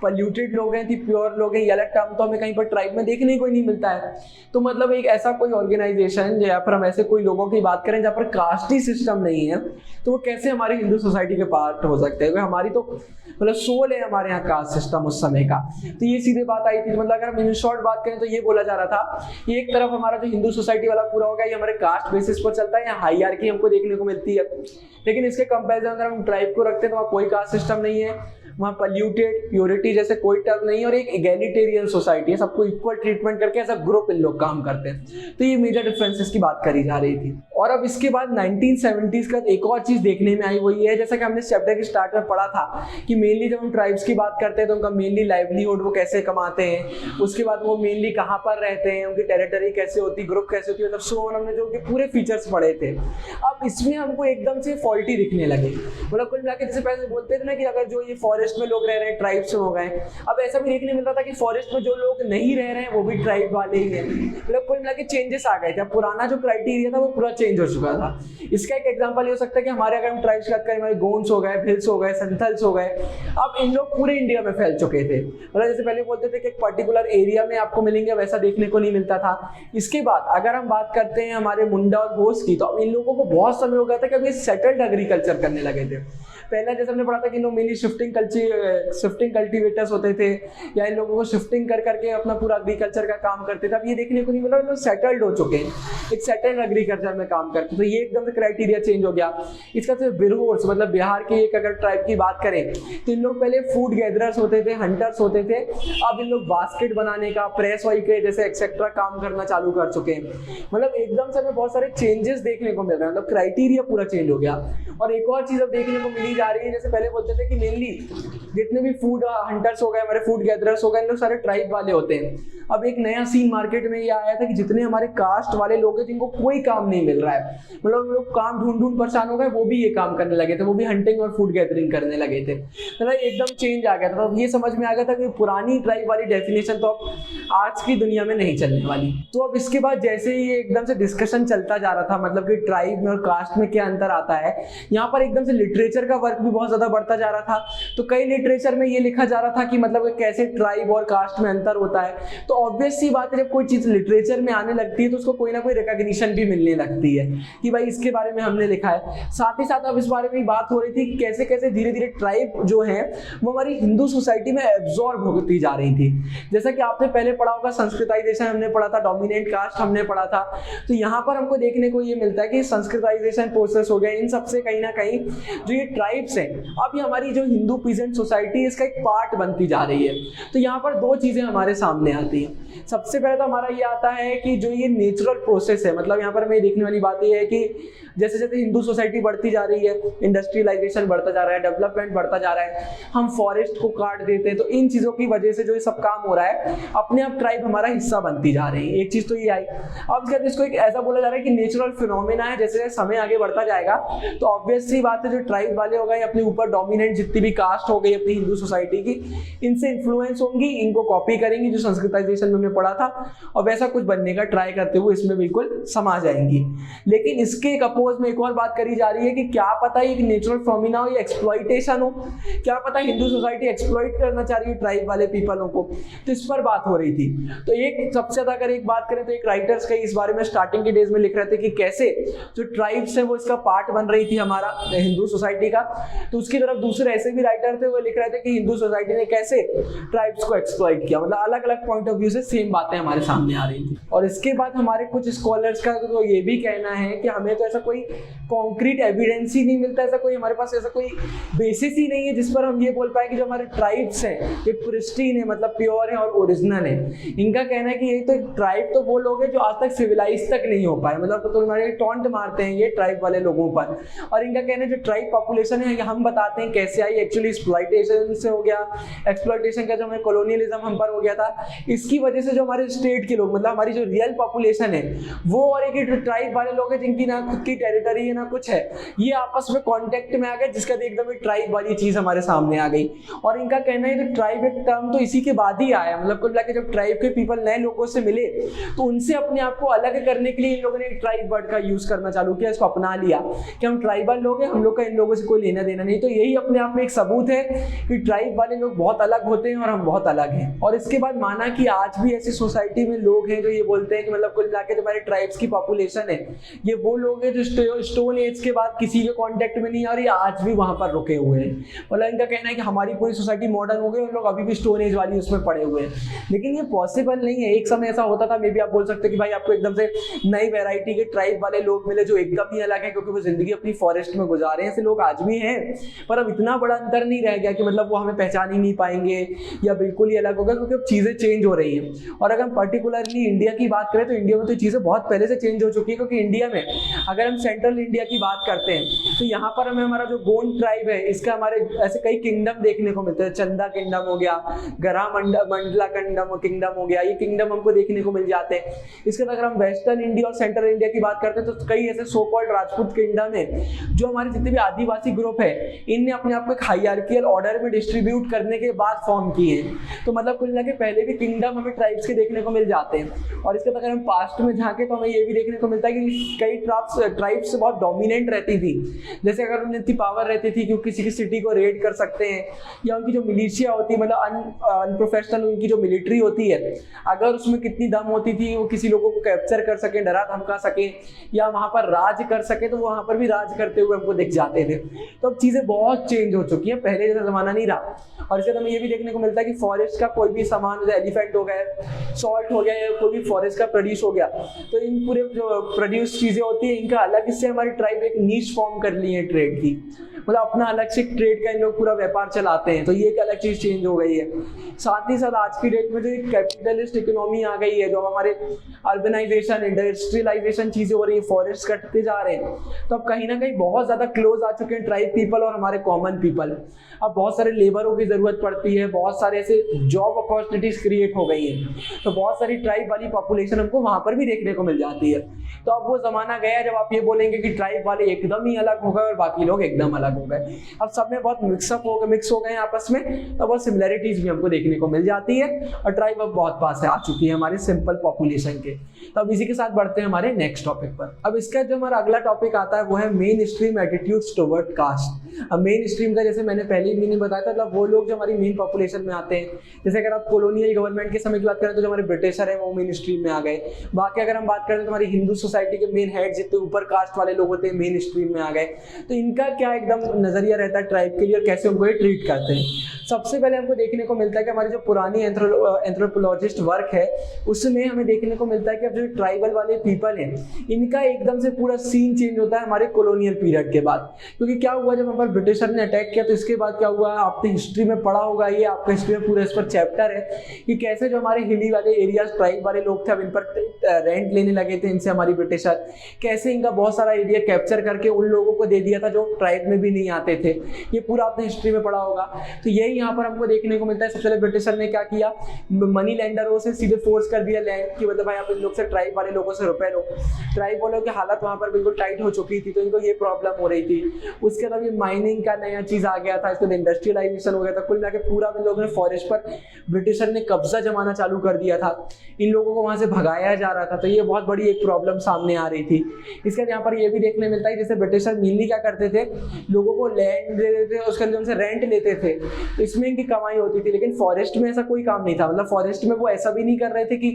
पॉल्यूटेड लोग हैं, प्योर लोग हैं, ये अलग टर्म तो हमें कहीं पर ट्राइब में देखने को ही नहीं मिलता है। तो मतलब एक ऐसा कोई ऑर्गेनाइजेशन जहाँ पर हम ऐसे कोई लोगों की बात करें जहाँ पर कास्ट ही सिस्टम नहीं है, तो वो कैसे हमारी हिंदू सोसाइटी के पार्ट हो सकते हैं? क्योंकि हमारी तो मतलब सोल है हमारे यहाँ कास्ट सिस्टम उस समय का। तो ये सीधे बात आई थी। मतलब अगर हम इन शॉर्ट बात करें तो ये बोला जा रहा था कि एक तरफ हमारा जो हिंदू सोसाइटी वाला पूरा होगा ये हमारे कास्ट बेसिस पर चलता है, यहाँ हायरार्की हमको देखने को मिलती है। लेकिन इसके कंपैरिजन अगर हम ट्राइब को रखते हैं तो वहाँ कोई कास्ट सिस्टम नहीं है, वहाँ पॉल्यूटेड प्योरिटी जैसे कोई टर्म नहीं है, और एक एगैलिटेरियन सोसाइटी है, सबको इक्वल ट्रीटमेंट करके ऐसा ग्रुप इन लोग काम करते हैं। तो ये मेजर डिफरेंसेस की बात करी जा रही थी। और अब इसके बाद 1970s का एक और चीज देखने में आई, वो ये है जैसा कि हमने चैप्टर के स्टार्ट में पढ़ा था कि मेनली जब हम ट्राइब्स की बात करते हैं तो उनका मेनली लाइवलीहुड वो कैसे कमाते हैं, उसके बाद वो मेनली कहाँ पर रहते हैं, उनकी टेरिटरी कैसे होती, ग्रुप कैसे होती है, मतलब सो हमने जो पूरे फीचर्स पढ़े थे। अब इसमें हमको एकदम से फॉल्टी दिखने लगे। मतलब कुल मिलाकर जैसे पहले बोलते थे ना कि अगर जो ये फॉरेस्ट में लोग रह रहे हैं ट्राइब्स हो गए, अब ऐसा भी देखने मिल रहा था कि फॉरेस्ट में जो लोग नहीं रह रहे हैं वो भी ट्राइब वाले ही हैं। मतलब कुल मिलाकर चेंजेस आ गए थे। पुराना जो क्राइटेरिया था वो पूरा चेंज हो चुका था। इसका एक एग्जांपल ये हो सकता है कि हमारे अगर हम ट्राइब्स की बात करें, हमारे गोंड्स हो गए, भिल्स हो गए, संथल्स हो गए, अब इन लोग पूरे इंडिया में फैल चुके थे। मतलब जैसे पहले बोलते थे कि एक पर्टिकुलर एरिया में आपको मिलेंगे, वैसा देखने को नहीं मिलता था। इसके बाद अगर हम बात करते हैं हमारे मुंडा और घोष की, तो अब इन लोगों को बहुत समय हो गया था कि अब ये सेटल्ड एग्रीकल्चर करने लगे थे। पहले जैसे हमने पढ़ा था कि इन लोग मेनली शिफ्टिंग कल्टीवेटर्स होते थे, या इन लोगों को शिफ्टिंग कर करके अपना पूरा एग्रीकल्चर का काम करते थे। अब ये देखने को नहीं मिला, लोग सेटल्ड हो चुके हैं, एक सेटल्ड एग्रीकल्चर में काम करते। तो ये एकदम से क्राइटेरिया चेंज हो गया। इसका सिर्फ बिरहोर्स मतलब बिहार के एक अगर ट्राइब की बात करें तो इन लोग पहले फूड गैदरर्स होते थे, हंटर्स होते थे। अब इन लोग बास्केट बनाने का, प्रेस ऑयल के जैसे एक्सेट्रा काम करना चालू कर चुके हैं। मतलब एकदम से हमें बहुत सारे चेंजेस देखने को मिल रहे हैं, मतलब क्राइटेरिया पूरा चेंज हो गया। और एक और चीज अब देखने को मिली जा रही है, जैसे पहले बोलते थे कि मेनली जितने भी फूड हंटर्स हो गए, हमारे फूड गैदरर्स हो गए, इन लोग सारे ट्राइब वाले होते हैं। अब एक नया सीन मार्केट में ये आया था कि जितने हमारे कास्ट वाले लोग हैं जिनको कोई काम नहीं मिल रहा है, मतलब लोग काम ढूंढ परेशान हो गए, वो भी ये काम करने लगे थे, वो भी हंटिंग और फूड गैदरिंग करने लगे थे। मतलब एकदम चेंज आ गया था। तो ये समझ में आ गया था कि पुरानी ट्राइब वाली डेफिनेशन तो अब आज की दुनिया में नहीं चलने वाली। तो अब इसके बाद जैसे ही एकदम से डिस्कशन चलता जा रहा था, मतलब कि ट्राइब में और कास्ट में क्या अंतर आता है, यहाँ पर एकदम से लिटरेचर का वर्क भी बहुत ज्यादा बढ़ता जा रहा था। तो कई लिटरेचर में ये लिखा जा रहा था कि मतलब कैसे ट्राइब और कास्ट में अंतर होता है। तो ऑब्वियस सी बात है, जब कोई चीज लिटरेचर में आने लगती है तो उसको कोई ना कोई रिकॉग्निशन भी मिलने लगती है कि भाई इसके बारे में हमने लिखा है। साथ ही साथ अब इस बारे में बात हो रही थी कि कैसे कैसे धीरे धीरे ट्राइब जो है वो हमारी हिंदू सोसाइटी में एब्जॉर्ब होती जा रही थी। जैसा कि आपने पहले पढ़ा होगा, संस्कृताइजेशन हमने पढ़ा था, डोमिनेंट कास्ट हमने पढ़ा था। तो यहाँ पर हमको देखने को ये मिलता है कि संस्कृताइजेशन प्रोसेस हो गया, इन सबसे कहीं ना कहीं जो ये ट्राइब्स हैं, अब ये हमारी जो हिंदू पीजेंट सोसाइटी है इसका एक पार्ट बनती जा रही है। तो यहाँ पर दो चीजें हमारे सामने आती हैं। सबसे पहले तो हमारा ये आता है कि जो ये नेचुरल प्रोसेस है, मतलब यहाँ पर हमें देखने वाली बात यह है कि जैसे जैसे हिंदू सोसाइटी बढ़ती जा रही है, इंडस्ट्रियलाइजेशन बढ़ता जा रहा है, डेवलपमेंट बढ़ता जा रहा है, हम फॉरेस्ट को काट देते हैं, तो इन चीजों की वजह से जो ये सब काम हो रहा है अपने आप ट्राइब हमारा हिस्सा बनती जा रही है। एक चीज तो ये आई। अब जब इसको एक ऐसा बोला जा रहा है कि नेचुरल फिनोमेना है, जैसे जैसे समय आगे बढ़ता जाएगा तो ऑब्वियस सी बात है जो ट्राइब वाले हो गए अपने ऊपर डोमिनेंट जितनी भी कास्ट हो गई अपनी हिंदू सोसाइटी की, इनसे इन्फ्लुएंस होंगी, इनको कॉपी करेंगी जो संस्कृताइजेशन में हमने पढ़ा था, और वैसा कुछ बनने का ट्राई करते हुए इसमें बिल्कुल समा जाएंगी। लेकिन इसके एक अपोज में एक और बात करी जा रही है कि क्या पता ये नेचुरल फिनोमेना हो, ये एक्सप्लॉइटेशन हो, क्या पता हिंदू सोसाइटी एक्सप्लॉइट करना चाह रही है ट्राइब वाले पीपलों को, तो इस पर बात हो रही थी। तो एक सबसे ज्यादा अगर एक बात करें तो एक राइटर्स का इस बारे में स्टार्टिंग के डेज में लिख रहे थे कि कैसे जो ट्राइब्स है वो इसका पार्ट बन रही थी हमारा हिंदू सोसाइटी का। तो उसकी तरफ दूसरे ऐसे भी राइटर थे वो लिख रहे थे कि हिंदू सोसाइटी ने कैसे ट्राइब्स को एक्सप्लॉइट किया, मतलब अलग अलग पॉइंट ऑफ व्यू से सेम बातें हमारे सामने आ रही थी। और इसके बाद हमारे कुछ स्कॉलर्स का तो ये भी कहना है कि हमें तो ऐसा कोई कॉन्क्रीट एविडेंस ही नहीं मिलता, ऐसा कोई हमारे पास ऐसा कोई बेसिस ही नहीं है जिस पर हम ये बोल पाए कि जो हमारे ट्राइब्स हैं ये प्रिस्टीन है, मतलब प्योर है और ओरिजिनल है। इनका कहना है कि ये तो ट्राइब तो वो लोग हैं जो आज तक सिविलाइज तक नहीं हो पाए, मतलब तो हमारे टॉन्ट मारते हैं ये ट्राइब वाले लोगों पर। और इनका कहना है जो ट्राइब पॉपुलेशन है हम बताते हैं कैसे आई, एक्चुअली एक्सप्लॉइटेशन से हो गया, एक्सप्लॉइटेशन का जो हमें कॉलोनियलिज्म हम पर हो गया था, इसकी वजह से जो हमारे स्टेट के लोग मतलब हमारी जो रियल पॉपुलेशन है वो और एक ट्राइब वाले लोग हैं जिनकी ना खुद की टेरिटरी है ना कुछ है, ये आपस में कांटेक्ट में आ गए जिसका एकदम एक ट्राइब वाली चीज हमारे सामने आ गई। और इनका कहना है कि ट्राइब एक टर्म तो इसी के बाद ही आया, मतलब कुल मिला के जब ट्राइब के पीपल नए लोगों से मिले तो उनसे अपने आप को अलग करने के लिए इन लोगों ने ट्राइब वर्ड का यूज करना चालू किया, इसको अपना लिया कि हम ट्राइबल लोग हैं, हम लोग का इन लोगों से कोई लेना देना नहीं। तो यही अपने आप में एक सबूत है कि ट्राइब वाले लोग बहुत अलग होते हैं और हम बहुत अलग हैं। और इसके बाद माना कि आज भी ऐसी सोसाइटी में लोग हैं जो ये बोलते हैं कि मतलब कुल मिला के जो हमारे ट्राइब्स की पॉपुलेशन है ये वो लोग हैं जो स्टोन एज के बाद किसी के कांटेक्ट में नहीं आ रही, आज भी वहां पर रुके हुए हैं। मतलब इनका कहना है कि हमारी पूरी सोसाइटी मॉडर्न हो गई और लोग अभी भी स्टोन एज वाली उसमें पड़े हुए हैं, लेकिन ये पॉसिबल नहीं है। एक समय ऐसा होता था, मे बी आप बोल सकते कि भाई आपको एकदम से नई वैरायटी के ट्राइब वाले लोग मिले जो एकदम ही अलग है क्योंकि वो जिंदगी अपनी फॉरेस्ट में गुजार रहे हैं, ऐसे लोग आज भी हैं, पर अब इतना बड़ा अंतर नहीं रह गया कि मतलब वो हमें पहचान ही नहीं पाएंगे या बिल्कुल ही अलग होगा, क्योंकि अब चीजें चेंज हो रही हैं। और अगर हम पर्टिकुलरली इंडिया की बात करें तो इंडिया में तो चीजें बहुत पहले से चेंज हो चुकी है, क्योंकि इंडिया में अगर हम सेंट्रल इंडिया की बात करते हैं तो यहाँ पर हमें हमारा जो गोंड ट्राइब है इसका हमारे ऐसे कई किंगडम देखने को मिलते हैं। चंदा किंगडम हो गया, गरा मंडला किंगडम हो गया, ये किंगडम हमको देखने को मिल जाते हैं। इसके बाद अगर हम वेस्टर्न इंडिया और सेंट्रल इंडिया की बात करते हैं तो कई ऐसे सो कॉल्ड राजपूत किंगडम है जो हमारे जितने भी आदिवासी ग्रुप है इनने अपने आप को एक हायरार्कियल ऑर्डर में डिस्ट्रीब्यूट करने के बाद फॉर्म किए हैं। तो मतलब कुल मिला के पहले भी किंगडम हमें ट्राइब्स के देखने को मिल जाते हैं। और इसके बाद अगर हम पास्ट में झांके तो हमें ये भी देखने को मिलता है कि कई ट्राइब्स बहुत डोमिनेंट रहती थी, जैसे अगर उन्हें इतनी पावर रहती थी कि किसी की सिटी को रेड कर सकते हैं, या उनकी जो मिलिशिया होती है मतलब अनप्रोफेशनल उनकी जो मिलिट्री होती है अगर उसमें कितनी दम होती थी वो किसी लोगों को कैप्चर कर सके, डरा धमका सके या वहां पर राज कर सके, तो वहां पर भी राज करते हुए हमको दिख जाते थे। तो अब चीजें बहुत चेंज हो चुकी हैं, पहले जैसा जमाना नहीं रहा। और इसके हमें ये भी देखने को मिलता है कि फॉरेस्ट का कोई भी सामान जैसे एलिफेंट हो गया, सॉल्ट हो गया या कोई भी फॉरेस्ट का प्रोड्यूस हो गया, तो इन पूरे जो प्रोड्यूस चीजें होती है इनका अलग इससे हमारी ट्राइब एक नीश फॉर्म कर ली है ट्रेड की, मतलब अपना अलग से ट्रेड का इन लोग पूरा व्यापार चलाते हैं। तो ये एक अलग चीज चेंज हो गई है। साथ ही साथ आज की डेट में जो एक कैपिटलिस्ट इकोनॉमी आ गई है, जो हमारे अर्बनाइजेशन इंडस्ट्रियलाइजेशन चीजें हो रही है, फॉरेस्ट कटते जा रहे हैं, तो अब कहीं ना कहीं बहुत ज्यादा क्लोज आ चुके हैं ट्राइब पीपल और हमारे कॉमन पीपल। अब बहुत सारे लेबरों की जरूरत पड़ती है, बहुत सारे ऐसे जॉब अपॉर्चुनिटीज क्रिएट हो गई है, तो बहुत सारी ट्राइब वाली पॉपुलेशन हमको वहां पर भी देखने को मिल जाती है। तो अब वो जमाना गया जब आप ये बोलेंगे कि ट्राइब वाले एकदम ही अलग हो गए और बाकी लोग एकदम अलग हो गए। अब सब में बहुत मिक्स हो गए आपस में, तो बहुत सिमिलरिटीज भी हमको देखने को मिल जाती है और ट्राइब अब बहुत पास आ चुकी है हमारे सिंपल पॉपुलेशन के। तो अब इसी के साथ बढ़ते हैं हमारे नेक्स्ट टॉपिक पर। अब इसका जो हमारा अगला टॉपिक आता है वो है main stream attitudes toward caste. अब मेन स्ट्रीम का जैसे मैंने पहले ही मैंने बताया था, मतलब वो लोग जो हमारी मेन पॉपुलेशन में आते हैं, जैसे अगर आप कॉलोनियल गवर्नमेंट के समय की बात करें तो जो हमारे ब्रिटिशर है वो मेन स्ट्रीम में आ गए। बाकी अगर हम बात करें तो हमारी हिंदू सोसाइटी के मेन हेड जितने ऊपर कास्ट वाले लोग होते हैं मेन स्ट्रीम में आ गए। तो इनका क्या एकदम नजरिया रहता है ट्राइब के लिए और कैसे उनको ये ट्रीट करते हैं। सबसे पहले हमको देखने को मिलता है कि हमारी जो पुरानी एंथ्रोपोलॉजिस्ट वर्क है उसमें हमें देखने को मिलता है कि अब जो ट्राइबल वाले पीपल हैं इनका एकदम से पूरा सीन चेंज होता है हमारे कॉलोनियल पीरियड के बाद। क्योंकि क्या हुआ, जब हमारे पर ब्रिटिशर ने अटैक किया तो इसके बाद क्या हुआ, आपने हिस्ट्री में पढ़ा होगा, ये आपका हिस्ट्री में पूरा इस पर चैप्टर है कि कैसे जो हमारे हिली वाले एरियाज ट्राइब वाले लोग थे अब इन पर रेंट लेने लगे थे इनसे हमारी ब्रिटिशर, कैसे इनका बहुत सारा एरिया कैप्चर करके उन लोगों को दे दिया था जो ट्राइब में भी नहीं आते थे। ये पूरा आपने हिस्ट्री में पढ़ा होगा। तो यही यहाँ पर हमको देखने को मिलता है। सबसे पहले ब्रिटिशर ने क्या किया, मनी लैंडरों से सीधे फोर्स कर दिया लैंड की, मतलब भाई आप इन लोग से ट्राइब वाले लोगों से रुपए लो। ट्राइब वालों की हालत वहाँ पर बिल्कुल टाइट हो चुकी थी तो इनको ये प्रॉब्लम हो रही थी। उसके बाद ये माइनिंग का नया चीज आ गया था, इसके बाद इंडस्ट्रियलाइजेशन हो गया था। कुल मिलाकर पूरा इन लोगों ने फॉरेस्ट पर ब्रिटिशर ने कब्जा जमाना चालू कर दिया था, इन लोगों को वहां से भगाया जा रहा था। तो ये बहुत बड़ी एक प्रॉब्लम सामने आ रही थी। इसके बाद यहाँ पर ये भी देखने मिलता है जैसे ब्रिटिशर मेनली क्या करते थे, लोगों को लैंड दे देते थे, उसके लिए उनसे रेंट लेते थे, तो इसमें इनकी कमाई होती थी। लेकिन फॉरेस्ट में ऐसा कोई काम नहीं था, मतलब फॉरेस्ट में वो ऐसा भी नहीं कर रहे थे कि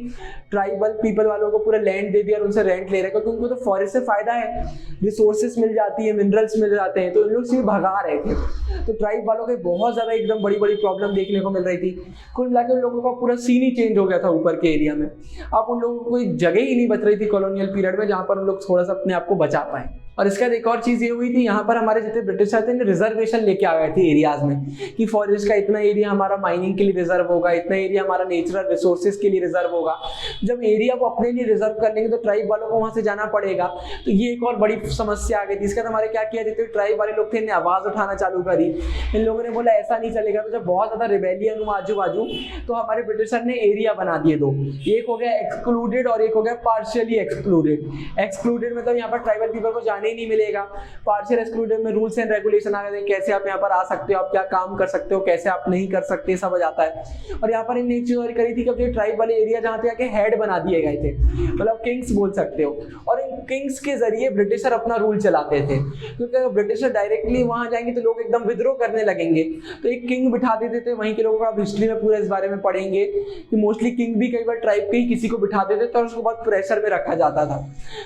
ट्राइबल पीपल वालों को पूरा लैंड दे दिया और उनसे रेंट ले रहे, क्योंकि उनको तो फॉरेस्ट से फायदा है, रिसोर्सेस मिल जाती है, मिनरल्स मिल जाते हैं, तो इन लोग सिर्फ भगा रहे थे। तो ट्राइब वालों के बहुत ज्यादा एकदम बड़ी बड़ी प्रॉब्लम देखने को मिल रही थी। कुल मिलाकर उन लोगों का पूरा सीन ही चेंज हो गया था ऊपर के एरिया में। अब उन लोगों को कोई जगह ही नहीं बच रही थी कॉलोनियल पीरियड में जहां पर उन लोग थोड़ा सा अपने आप को बचा पाए। और इसके बाद एक और चीज ये हुई थी, यहाँ पर हमारे जितने ब्रिटिशर थे रिजर्वेशन लेके आ गए थे एरियाज में कि फॉरेस्ट का इतना एरिया हमारा माइनिंग के लिए रिजर्व होगा, इतना एरिया हमारा नेचुरल रिसोर्सेज के लिए रिजर्व होगा। जब एरिया वो अपने लिए रिजर्व कर लेंगे तो ट्राइब वालों को वहां से जाना पड़ेगा, तो ये एक और बड़ी समस्या आ गई थी। इसके बाद हमारे क्या किया, जितने ट्राइब वाले लोग थे इन्हें आवाज उठाना चालू करी। इन लोगों ने बोला ऐसा नहीं चलेगा। तो जब बहुत ज्यादा रिबेलियन हुआ आजू बाजू, तो हमारे ब्रिटिशर ने एरिया बना दिए दो, एक हो गया एक्सक्लूडेड और एक हो गया पार्शियली एक्सक्लूडेड। एक्सक्लूडेड मतलब यहाँ पर ट्राइबल पीपल को जाने ही नहीं मिलेगा। पार्शियल एक्सक्लूडेड में रूल्स एंड रेगुलेशन आ गए थे, कैसे आप यहाँ पर आ सकते हो, आप क्या काम कर सकते हो, कैसे आप नहीं कर सकते, सब आ जाता है। और यहाँ पर इन्हें एक चीज और करी थी कि ट्राइब वाले एरिया जहाँ थे हेड बना दिए गए थे, मतलब किंग्स बोल सकते हो, और इन किंग्स के जरिए ब्रिटिशर अपना रूल चलाते थे। क्योंकि अगर ब्रिटिशर डायरेक्टली वहां जाएंगे तो लोग एकदम विद्रोह करने लगेंगे, तो एक किंग बिठा देते थे। वहीं के लोगों को आप हिस्ट्री में पूरा इस बारे में पढ़ेंगे कि मोस्टली किंग भी कई बार ट्राइब के ही किसी को बिठा देते थे और उसको बहुत प्रेशर में रखा जाता था।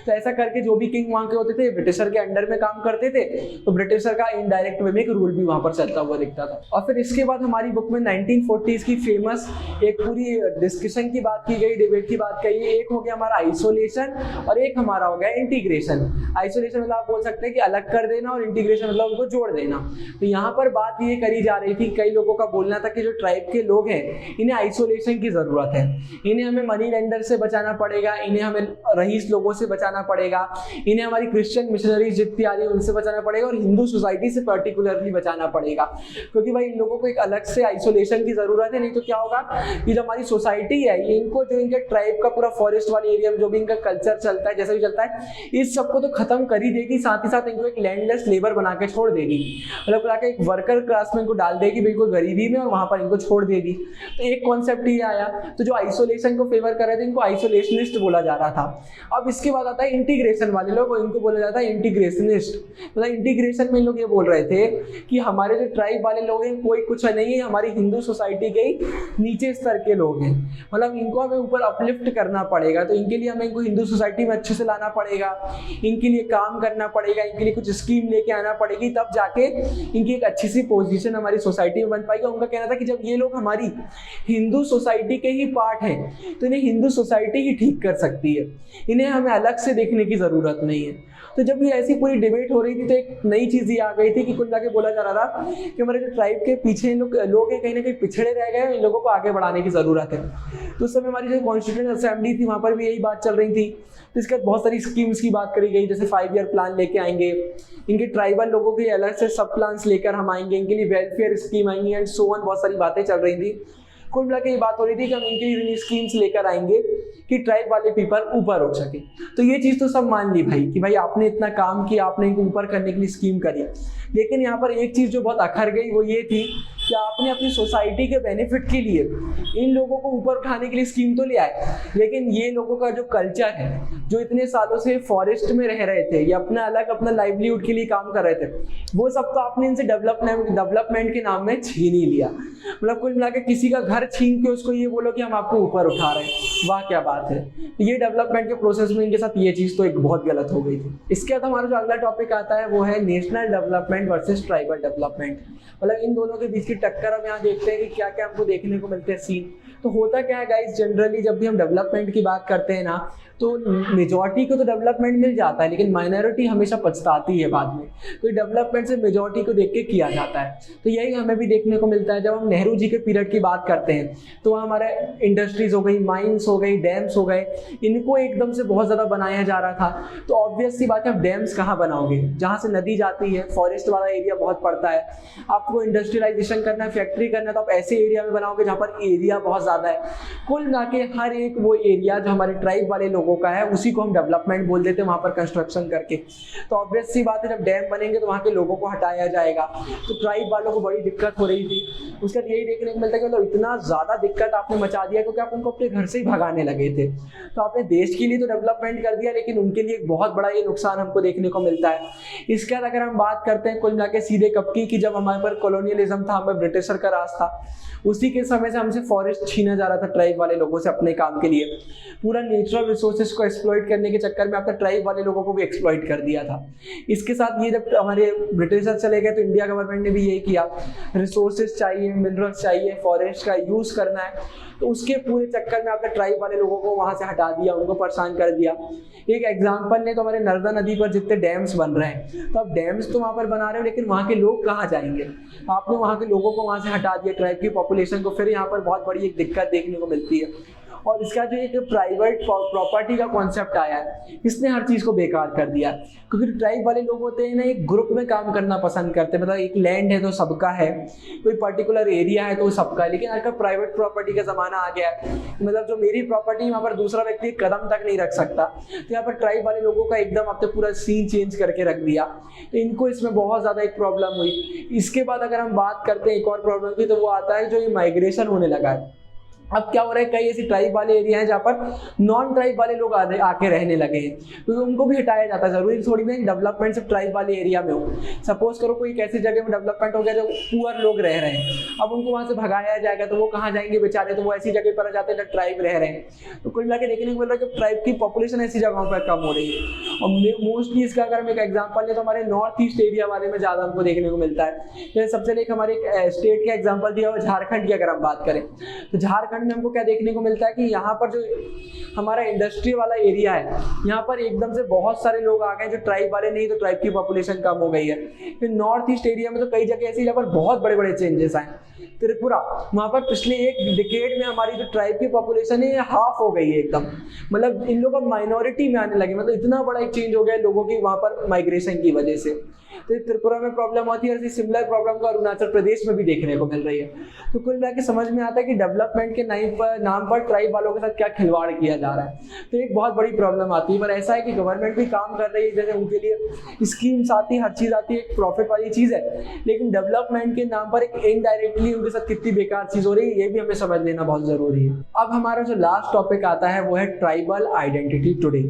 तो ऐसा करके जो भी किंग वहां के होते थे ब्रिटिशर के अंडर में काम करते थे, तो ब्रिटिशर का इनडायरेक्ट वे में एक रूल भी वहां पर चलता हुआ दिखता था। और फिर इसके बाद हमारी बुक में 1940s की फेमस एक पूरी डिस्कशन की बात की गई, डिबेट की बात कही। एक हो गया हमारा आइसोलेशन और एक हमारा हो गया इंटीग्रेशन। आइसोलेशन मतलब आप बोल सकते हैं कि अलग कर देना, और इंटीग्रेशन मतलब उनको जोड़ देना। तो यहाँ पर बात ये करी जा रही थी, कई लोगों का बोलना था कि जो ट्राइब के लोग हैं इन्हें आइसोलेशन की जरूरत है, इन्हें हमें मनी लेंडर से बचाना पड़ेगा, इन्हें हमें रईस लोगों से बचाना पड़ेगा, इन्हें हमारी क्रिश्चियन मिशनरीज जितनी आ रही है उनसे बचाना पड़ेगा, और हिंदू सोसाइटी से पर्टिकुलरली बचाना पड़ेगा। क्योंकि भाई इन लोगों को एक अलग से आइसोलेशन की जरूरत है, नहीं तो क्या होगा कि जो हमारी सोसाइटी है इनको जो इनके ट्राइब का पूरा फॉरेस्ट वाले एरिया में जो भी इनका कल्चर चलता है, जैसा भी चलता है, इस सबको तो खत्म कर ही देगी, साथ ही साथ इनको एक लैंडलेस लेबर बना के छोड़ देगी, मतलब एक वर्कर क्लास में इनको डाल देगी बिल्कुल गरीबी में, और वहां पर इनको छोड़ देगी। तो एक कॉन्सेप्ट ये आया। तो जो आइसोलेशन को फेवर कर रहे थे इनको आइसोलेशनिस्ट बोला जा रहा था। अब इसके बाद आता है इंटीग्रेशन वाले लोग, इनको बोला जाता है इंटीग्रेशनिस्ट। मतलब इंटीग्रेशन में लोग ये बोल रहे थे कि हमारे जो ट्राइब वाले लोग हैं कोई कुछ नहीं है, हमारी हिंदू सोसाइटी के नीचे स्तर के लोग हैं, मतलब इनको हमें ऊपर अपलिफ्ट करना पड़ेगा। तो इनके लिए हमें इनको हिंदू सोसाइटी में अच्छे से लाना पड़ेगा, इनके लिए काम करना पड़ेगा, इनके लिए कुछ स्कीम लेके आना पड़ेगी, तब जाके इनकी एक अच्छी सी पोजीशन हमारी सोसाइटी में बन पाएगी। उनका कहना था कि जब ये लोग हमारी हिंदू सोसाइटी के ही पार्ट हैं तो इन्हें हिंदू सोसाइटी ही ठीक कर सकती है, इन्हें हमें अलग से देखने की जरूरत नहीं है। तो जब ये ऐसी पूरी डिबेट हो रही थी तो एक नई चीज ये आ गई थी कि कुल मिला के बोला जा रहा था कि हमारे जो ट्राइब के पीछे लोग हैं कहीं ना कहीं पिछड़े रह गए, इन लोगों को आगे बढ़ाने की जरूरत है। तो उस समय हमारी जो कॉन्स्टिट्यूएंट असेंबली थी वहां पर भी यही बात चल रही थी। तो इसके बाद बहुत सारी स्कीम्स की बात करी गई, जैसे 5 ईयर प्लान लेके आएंगे, इनके ट्राइबल लोगों के अलग से सब प्लान्स लेकर हम आएंगे, इनके लिए वेलफेयर स्कीम आएंगी एंड सो ऑन, बहुत सारी बातें चल रही थी। कुल मिला के ये बात हो रही थी कि हम इनके लिए स्कीम्स लेकर आएंगे कि ट्राइब वाले पीपल ऊपर हो सके। तो ये चीज तो सब मान ली भाई कि भाई आपने इतना काम किया, आपने इनको ऊपर करने के लिए स्कीम करी। लेकिन यहाँ पर एक चीज जो बहुत अखर गई वो ये थी कि आपने अपनी सोसाइटी के बेनिफिट के लिए इन लोगों को ऊपर उठाने के लिए स्कीम तो ले आए, लेकिन ये लोगों का जो कल्चर है, जो इतने सालों से फॉरेस्ट में रह रहे थे या अपना अलग अपना लाइवलीहुड के लिए काम कर रहे थे, वो सब तो आपने इनसे डेवलपमेंट के नाम में छीन ही लिया। मतलब कुल मिलाकर किसी का घर छीन के उसको ये बोलो कि हम आपको ऊपर उठा रहे हैं, वाह क्या बात है। ये डेवलपमेंट के प्रोसेस में इनके साथ ये चीज तो एक बहुत गलत हो गई थी। इसके बाद हमारा जो अगला टॉपिक आता है वो है national development versus tribal development. मतलब इन दोनों के बीच की टक्कर हम यहाँ देखते हैं कि क्या क्या हमको देखने को मिलते हैं सीन। तो होता क्या है गाइस, जनरली जब भी हम डेवलपमेंट की बात करते हैं ना, तो मेजॉरिटी को तो डेवलपमेंट मिल जाता है, लेकिन माइनॉरिटी हमेशा पछताती है बाद में। तो डेवलपमेंट से मेजॉरिटी को देख के किया जाता है। तो यही हमें भी देखने को मिलता है। जब हम नेहरू जी के पीरियड की बात करते हैं तो हमारे इंडस्ट्रीज हो गई, माइंस हो गई, डैम्स हो गए, इनको एकदम से बहुत ज़्यादा बनाया जा रहा था। तो ऑब्वियस सी बात है, आप डैम्स कहाँ बनाओगे? जहाँ से नदी जाती है, फॉरेस्ट वाला एरिया बहुत पड़ता है। आपको इंडस्ट्रियलाइजेशन करना है, फैक्ट्री करना है, तो आप ऐसे एरिया में बनाओगे जहाँ पर एरिया बहुत ज़्यादा है। कुल मिला के हर एक वो एरिया जो हमारे ट्राइब वाले लोगों का है, उसी को हम डेवलपमेंट बोल देते हैं वहाँ पर कंस्ट्रक्शन करके। तो ऑब्वियस सी बात है, जब डैम बनेंगे तो वहाँ के लोगों को हटाया जाएगा। तो ट्राइब वालों को बड़ी दिक्कत हो रही थी। उसका यही देखने को मिलता है कि मतलब इतना ज़्यादा दिक्कत आपने मचा दिया क्योंकि आप उनको अपने घर से ही भगाने लगे थे। तो आपने देश के लिए तो डेवलपमेंट कर दिया, लेकिन उनके लिए एक बहुत बड़ा ये नुकसान हमको देखने को मिलता है। इसके बाद अगर हम बात करते हैं कुल मिला के सीधे कब की, जब हमारे पर कॉलोनियलिज्म था, हमें ब्रिटिशर का राज था, उसी के समय से हमसे फॉरेस्ट छीना जा रहा था ट्राइब वाले लोगों से अपने काम के लिए। पूरा नेचुरल रिसोर्सेज को एक्सप्लॉइट करने के चक्कर में आपने ट्राइब वाले लोगों को भी एक्सप्लॉइट कर दिया था। इसके साथ ये जब हमारे ब्रिटिशर चले गए तो इंडिया गवर्नमेंट ने भी यही किया, रिसोर्सेज चाहिए, मिनरल्स चाहिए, फॉरेस्ट का यूज़ करना है। तो उसके पूरे चक्कर में आपने ट्राइब वाले लोगों को वहाँ से हटा दिया, उनको परेशान कर दिया। एक एग्जाम्पल ने तो हमारे नर्मदा नदी पर जितने डैम्स बन रहे हैं, तो आप डैम्स तो वहाँ पर बना रहे हो, लेकिन वहाँ के लोग कहाँ जाएंगे? आपने वहाँ के लोगों को वहाँ से हटा दिया, ट्राइब की पॉपुलेशन को। फिर यहाँ पर बहुत बड़ी एक दिक्कत देखने को मिलती है। और इसका जो एक प्राइवेट प्रॉपर्टी का कॉन्सेप्ट आया है, इसने हर चीज़ को बेकार कर दिया। क्योंकि ट्राइब वाले लोग होते हैं ना, एक ग्रुप में काम करना पसंद करते हैं। मतलब एक लैंड है तो सबका है, कोई पर्टिकुलर एरिया है तो सबका है। लेकिन आजकल प्राइवेट प्रॉपर्टी का ज़माना आ गया है। मतलब जो मेरी प्रॉपर्टी, वहाँ पर दूसरा व्यक्ति कदम तक नहीं रख सकता। तो यहाँ पर ट्राइब वाले लोगों का एकदम आपने पूरा सीन चेंज करके रख दिया। तो इनको इसमें बहुत ज़्यादा एक प्रॉब्लम हुई। इसके बाद अगर हम बात करते हैं एक और प्रॉब्लम की, तो वो आता है जो ये माइग्रेशन होने लगा है। अब क्या हो रहा है, कई ऐसी ट्राइब वाले एरिया हैं जहाँ पर नॉन ट्राइब वाले लोग आके रहने लगे हैं, क्योंकि उनको भी हटाया जाता है। जरूरी थोड़ी ना डेवलपमेंट सिर्फ ट्राइब वाले एरिया में हो। सपोज करो कोई एक ऐसी जगह में डेवलपमेंट हो गया जो पुअर लोग रह रहे हैं, अब उनको वहाँ से भगाया जाएगा तो वो कहाँ जाएंगे बेचारे? तो वो ऐसी जगह पर आ जाते हैं जहाँ ट्राइब रह रहे हैं। तो कुल मिला के देखने को मिल रहा है कि ट्राइब की पॉपुलेशन ऐसी जगहों पर कम हो रही है। और मोस्टली इसका अगर हम एक एग्जाम्पल लें तो हमारे नॉर्थ ईस्ट एरिया वाले में ज़्यादा हमको देखने को मिलता है। जैसे सबसे एक हमारे एक स्टेट का एग्जाम्पल दिया हुआ झारखंड की अगर हम बात करें, तो झारखंड में हमको क्या देखने को मिलता है कि यहाँ पर जो हमारा इंडस्ट्री वाला एरिया है, यहाँ पर एकदम से बहुत सारे लोग आ गए जो ट्राइब वाले नहीं, तो ट्राइब की पॉपुलेशन कम हो गई है। फिर नॉर्थ ईस्ट एरिया में तो कई जगह ऐसी जगह पर बहुत बड़े बड़े चेंजेस आए। त्रिपुरा, वहाँ पर पिछले एक डिकेड में हमारी जो ट्राइब की पॉपुलेशन है हाफ हो गई है एकदम। मतलब इन लोग अब माइनॉरिटी में आने लगे। मतलब इतना बड़ा एक चेंज हो गया लोगों की वहाँ पर माइग्रेशन की वजह से। तो त्रिपुरा में प्रॉब्लम होती है, ऐसी सिमिलर प्रॉब्लम को अरुणाचल प्रदेश में भी देखने को मिल रही है। तो कुल मिला के समझ में आता है कि डेवलपमेंट के नाम पर ट्राइब वालों के साथ क्या खिलवाड़ किया जा रहा है। तो एक बहुत बड़ी प्रॉब्लम आती है। पर ऐसा है कि गवर्नमेंट भी काम कर रही है, जैसे उनके लिए स्कीम्स आती है, हर चीज़ आती है, एक प्रॉफिट वाली चीज़ है। लेकिन डेवलपमेंट के नाम पर एक इनडायरेक्टली उनके साथ कितनी बेकार चीज़ हो रही है, ये भी हमें समझ लेना बहुत ज़रूरी है। अब हमारा जो लास्ट टॉपिक आता है वो है ट्राइबल आइडेंटिटी टुडे।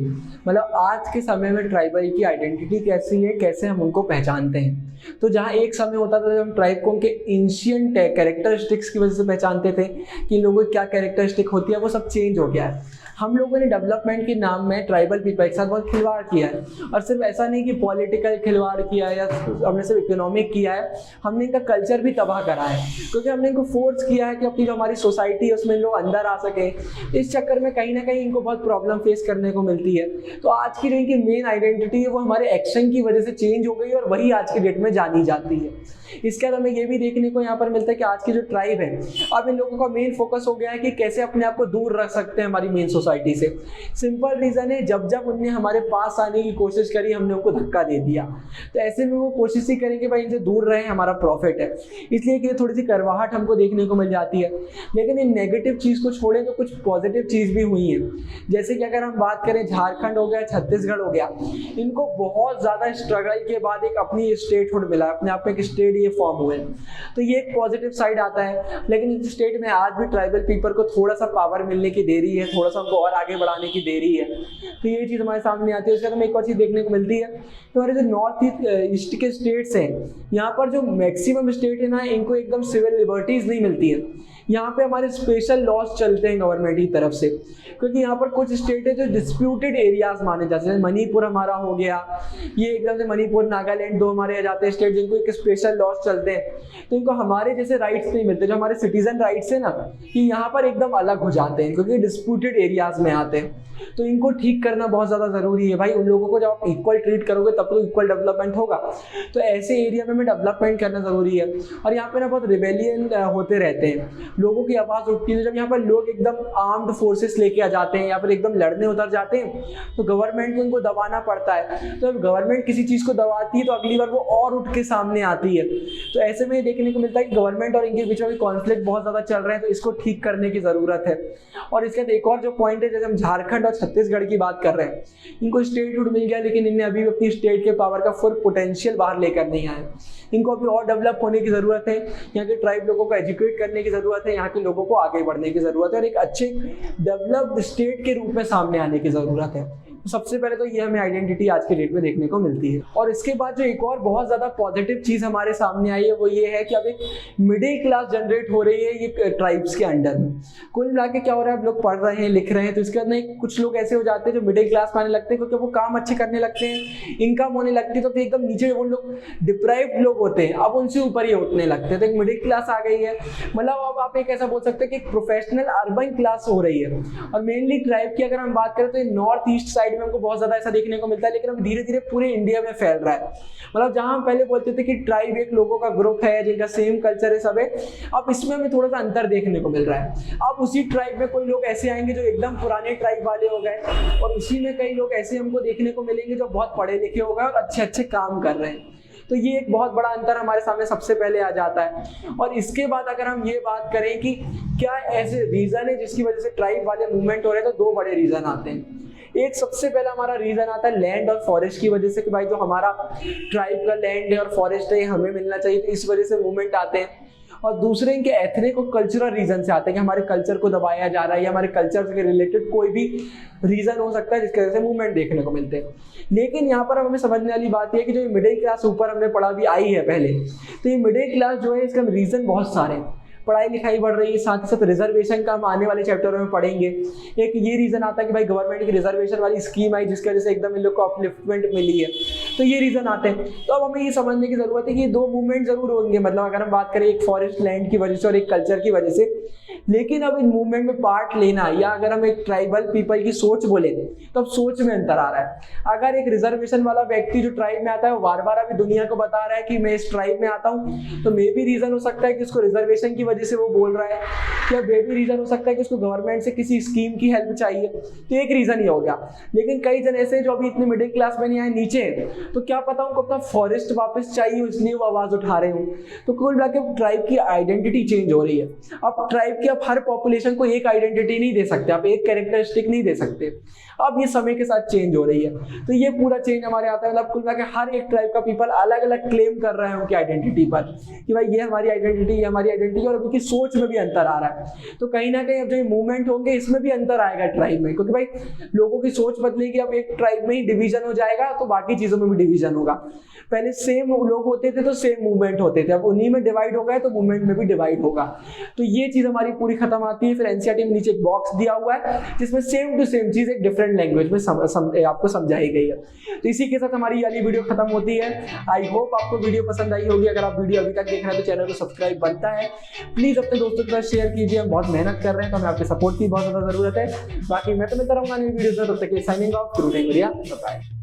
मतलब आज के समय में ट्राइबल की आइडेंटिटी कैसी है, कैसे हम उनको पहचानते हैं। तो जहाँ एक समय होता था जब हम ट्राइब को उनके एंशिएंट कैरेक्टरिस्टिक्स की वजह से पहचानते थे कि लोगों की क्या कैरेक्टरिस्टिक होती है, वो सब चेंज हो गया है। हम लोगों ने डेवलपमेंट के नाम में ट्राइबल पीपल के साथ बहुत खिलवाड़ किया है। और सिर्फ ऐसा नहीं कि पॉलिटिकल खिलवाड़ किया है या हमने सिर्फ इकोनॉमिक किया है, हमने इनका कल्चर भी तबाह करा है। क्योंकि हमने इनको फोर्स किया है कि अपनी जो हमारी सोसाइटी है उसमें लोग अंदर आ सकें। इस चक्कर में कहीं ना कहीं इनको बहुत प्रॉब्लम फेस करने को मिलती है। तो आज की जो इनकी मेन आइडेंटिटी है वो हमारे एक्शन की वजह से चेंज हो गई और वही आज की डेट में जानी जाती है। इसके बाद हमें ये भी देखने को यहाँ पर मिलता है कि आज की जो ट्राइब है, अब इन लोगों का मेन फोकस हो गया है कि कैसे अपने आप को दूर रख सकते हैं हमारी मेन सोसाइटी से। सिंपल रीजन है, जब जब उनने हमारे पास आने की कोशिश करी हमने उनको धक्का दे दिया। तो ऐसे में वो कोशिश ही करेंगे भाई इनसे दूर रहे, हमारा प्रॉफिट है। इसलिए कि थोड़ी सी करवाहट हमको देखने को मिल जाती है। लेकिन इन नेगेटिव चीज़ को छोड़े तो कुछ पॉजिटिव चीज़ भी हुई है। जैसे कि अगर हम बात करें झारखंड हो गया, छत्तीसगढ़ हो गया, इनको बहुत ज़्यादा स्ट्रगल के बाद एक अपनी स्टेटहुड मिला, अपने आप में एक स्टेट ये फॉर्म हुए। तो ये एक पॉजिटिव साइड आता है। लेकिन इस स्टेट में आज भी ट्राइबल पीपल को थोड़ा सा पावर मिलने की देरी है, थोड़ा सा उनको और आगे बढ़ाने की देरी है। तो ये चीज़ हमारे सामने आती है। उसके बाद हमें एक और चीज़ देखने को मिलती है, तो हमारे जो नॉर्थ ईस्ट के स्टेट्स हैं, यहाँ पर जो मैक्सिमम स्टेट है ना, इनको एकदम सिविल लिबर्टीज़ नहीं मिलती है। यहाँ पे हमारे स्पेशल लॉज चलते हैं गवर्नमेंट की तरफ से, क्योंकि यहाँ पर कुछ स्टेट है जो डिस्प्यूटेड एरियाज माने जाते हैं। मणिपुर हमारा हो गया, ये एकदम से मणिपुर नागालैंड दो हमारे यहाँ जाते हैं स्टेट जिनको एक स्पेशल लॉज चलते हैं, तो इनको हमारे जैसे राइट्स नहीं मिलते। जो हमारे सिटीजन राइट्स है ना, कि यहाँ पर एकदम अलग हो जाते हैं क्योंकि डिस्प्यूटेड एरियाज में आते हैं। तो इनको ठीक करना बहुत ज़्यादा ज़रूरी है भाई। उन लोगों को जब आप इक्वल ट्रीट करोगे तब तो इक्वल डेवलपमेंट होगा। तो ऐसे एरिया में डेवलपमेंट करना ज़रूरी है। और यहाँ पे ना बहुत रिबेलियन होते रहते हैं, लोगों की आवाज़ उठती है। जब यहाँ पर लोग एकदम आर्म्ड फोर्सेस लेके आ जाते हैं या फिर एकदम लड़ने उतर जाते हैं, तो गवर्नमेंट को उनको दबाना पड़ता है। तो जब गवर्नमेंट किसी चीज़ को दबाती है तो अगली बार वो और उठ के सामने आती है। तो ऐसे में देखने को मिलता है कि गवर्नमेंट और इनके बीच में कॉन्फ्लिक्ट बहुत ज़्यादा चल रहे हैं, तो इसको ठीक करने की ज़रूरत है। और इसके बाद एक और जो पॉइंट है, जैसे हम झारखंड और छत्तीसगढ़ की बात कर रहे हैं, इनको स्टेटहुड मिल गया लेकिन इन्हें अभी अपनी स्टेट के पावर का फुल पोटेंशियल बाहर लेकर नहीं आए। इनको अभी और डेवलप होने की ज़रूरत है। यहाँ के ट्राइब लोगों को एजुकेट करने की ज़रूरत है, यहाँ के लोगों को आगे बढ़ने की ज़रूरत है और एक अच्छे डेवलप्ड स्टेट के रूप में सामने आने की ज़रूरत है। तो सबसे पहले तो ये हमें आइडेंटिटी आज के डेट में देखने को मिलती है। और इसके बाद जो एक और बहुत ज़्यादा पॉजिटिव चीज़ हमारे सामने आई है वो ये है कि अब एक मिडिल क्लास जनरेट हो रही है ये ट्राइब्स के अंडर में। कुल मिला के क्या हो रहा है, अब लोग पढ़ रहे हैं, लिख रहे हैं, तो इसके बाद में कुछ लोग ऐसे हो जाते हैं जो मिडिल क्लास में आने लगते हैं क्योंकि वो काम अच्छे करने लगते हैं, इनकम होने लगती है। तो फिर एकदम नीचे वो लोग डिप्राइव्ड लोग होते हैं, अब उनसे ऊपर ही उठने लगते हैं। तो एक मिडिल क्लास आ गई है, मतलब अब आप एक ऐसा बोल सकते हैं कि एक प्रोफेशनल अर्बन क्लास हो रही है। और मेनली ट्राइब की अगर हम बात करें तो नॉर्थ ईस्ट साइड में हमको बहुत ज़्यादा ऐसा देखने को मिलता है, लेकिन अब धीरे धीरे पूरे इंडिया में फैल रहा है। मतलब जहां हम पहले बोलते थे कि ट्राइब एक लोगों का ग्रुप है जिनका सेम कल्चर है, सब है, अब इसमें हमें थोड़ा सा अंतर देखने को मिल रहा है। अब उसी ट्राइब में कोई लोग ऐसे आएंगे जो एकदम पुराने ट्राइब वाले हो गए, और उसी में कई लोग ऐसे हमको देखने को मिलेंगे जो बहुत पढ़े लिखे हो गए और अच्छे अच्छे काम कर रहे हैं। तो ये एक बहुत बड़ा अंतर हमारे सामने सबसे पहले आ जाता है। और इसके बाद अगर हम ये बात करें कि क्या ऐसे रीजन है जिसकी वजह से ट्राइब वाले मूवमेंट हो रहे हैं, तो दो बड़े रीजन आते हैं। एक सबसे पहला हमारा रीजन आता है लैंड और फॉरेस्ट की वजह से, कि भाई जो हमारा ट्राइब का लैंड है और फॉरेस्ट है हमें मिलना चाहिए, तो इस वजह से मूवमेंट आते हैं। और दूसरे इनके एथनिक और कल्चरल रीजन से आते हैं कि हमारे कल्चर को दबाया जा रहा है या हमारे कल्चर से रिलेटेड कोई भी रीजन हो सकता है जिसकी वजह से मूवमेंट देखने को मिलते हैं। लेकिन यहाँ पर हमें समझने वाली बात यह है कि जो ये मिडिल क्लास ऊपर हमने पढ़ा भी आई है पहले, तो ये मिडिल क्लास जो है इसका रीजन बहुत सारे हैं। पढ़ाई लिखाई बढ़ रही है, साथ ही साथ रिजर्वेशन का हम आने वाले चैप्टरों में पढ़ेंगे। एक ये रीजन आता है कि भाई गवर्नमेंट की रिजर्वेशन वाली स्कीम आई जिसकी वजह से एकदम इन लोग को अपलिफ्टमेंट मिली है, तो ये रीजन आते हैं। तो अब हमें ये समझने की जरूरत है कि ये दो मूवमेंट जरूर होंगे, मतलब अगर हम बात करें एक फॉरेस्ट लैंड की वजह से और एक कल्चर की वजह से, लेकिन अब इन मूवमेंट में पार्ट लेना या अगर हम एक ट्राइबल पीपल की सोच बोले तो अब सोच में अंतर आ रहा है। अगर एक रिजर्वेशन वाला व्यक्ति जो ट्राइब में आता है वो बार बार अभी दुनिया को बता रहा है कि मैं इस ट्राइब में आता हूँ, तो मे भी रीजन हो सकता है कि उसको रिजर्वेशन की वजह से वो बोल रहा है, या मे भी रीजन हो सकता है कि उसको गवर्नमेंट से किसी स्कीम की हेल्प चाहिए, तो एक रीजन ही हो गया। लेकिन कई जन ऐसे जो अभी इतने मिडिल क्लास में नहीं आए, नीचे हैं, तो क्या पता उनको अपना फॉरेस्ट वापस चाहिए इसलिए वो आवाज उठा रहे हो। तो कुल मिला के ट्राइब की आइडेंटिटी चेंज हो रही है। अब ट्राइब की आप हर पॉपुलेशन को एक आइडेंटिटी नहीं दे सकते, आप एक कैरेक्टरिस्टिक नहीं दे सकते, अब ये समय के साथ चेंज हो रही है। तो ये पूरा चेंज हमारे आता है, मतलब कुल मिला के हर एक ट्राइब का पीपल अलग अलग क्लेम कर रहे हैं उनकी आइडेंटिटी पर कि भाई ये हमारी आइडेंटिटी, ये हमारी आइडेंटिटी, और उनकी सोच में भी अंतर आ रहा है। तो कहीं ना कहीं अब जो मूवमेंट होंगे इसमें भी अंतर आएगा ट्राइब में, क्योंकि भाई लोगों की सोच बदलेगी। अब एक ट्राइब में ही डिवीजन हो जाएगा तो बाकी चीजों में भी डिवीजन होगा। पहले सेम लोग होते थे तो सेम मूवमेंट होते थे, अब उन्हीं में डिवाइड हो गए तो मूवमेंट में भी डिवाइड होगा। तो ये चीज हमारी पूरी खत्म आती है। फिर एनसीईआरटी में नीचे एक बॉक्स दिया हुआ है जिसमें सेम टू सेम चीज एक डिफरेंट लैंग्वेज में आपको समझाई गई है। तो इसी के साथ हमारी वाली वीडियो खत्म होती है। आई होप आपको वीडियो पसंद आई होगी। अगर आप वीडियो अभी तक देख रहे हैं तो चैनल को सब्सक्राइब बनता है, प्लीज अपने दोस्तों के साथ शेयर कीजिए। हम बहुत मेहनत कर रहे हैं तो हमें आपके सपोर्ट की बहुत ज्यादा जरूरत है। बाकी मैं तो मिलता रहूंगा नई वीडियो में, तब तक के लिए साइनिंग ऑफ, गुरु इंडिया, बाय।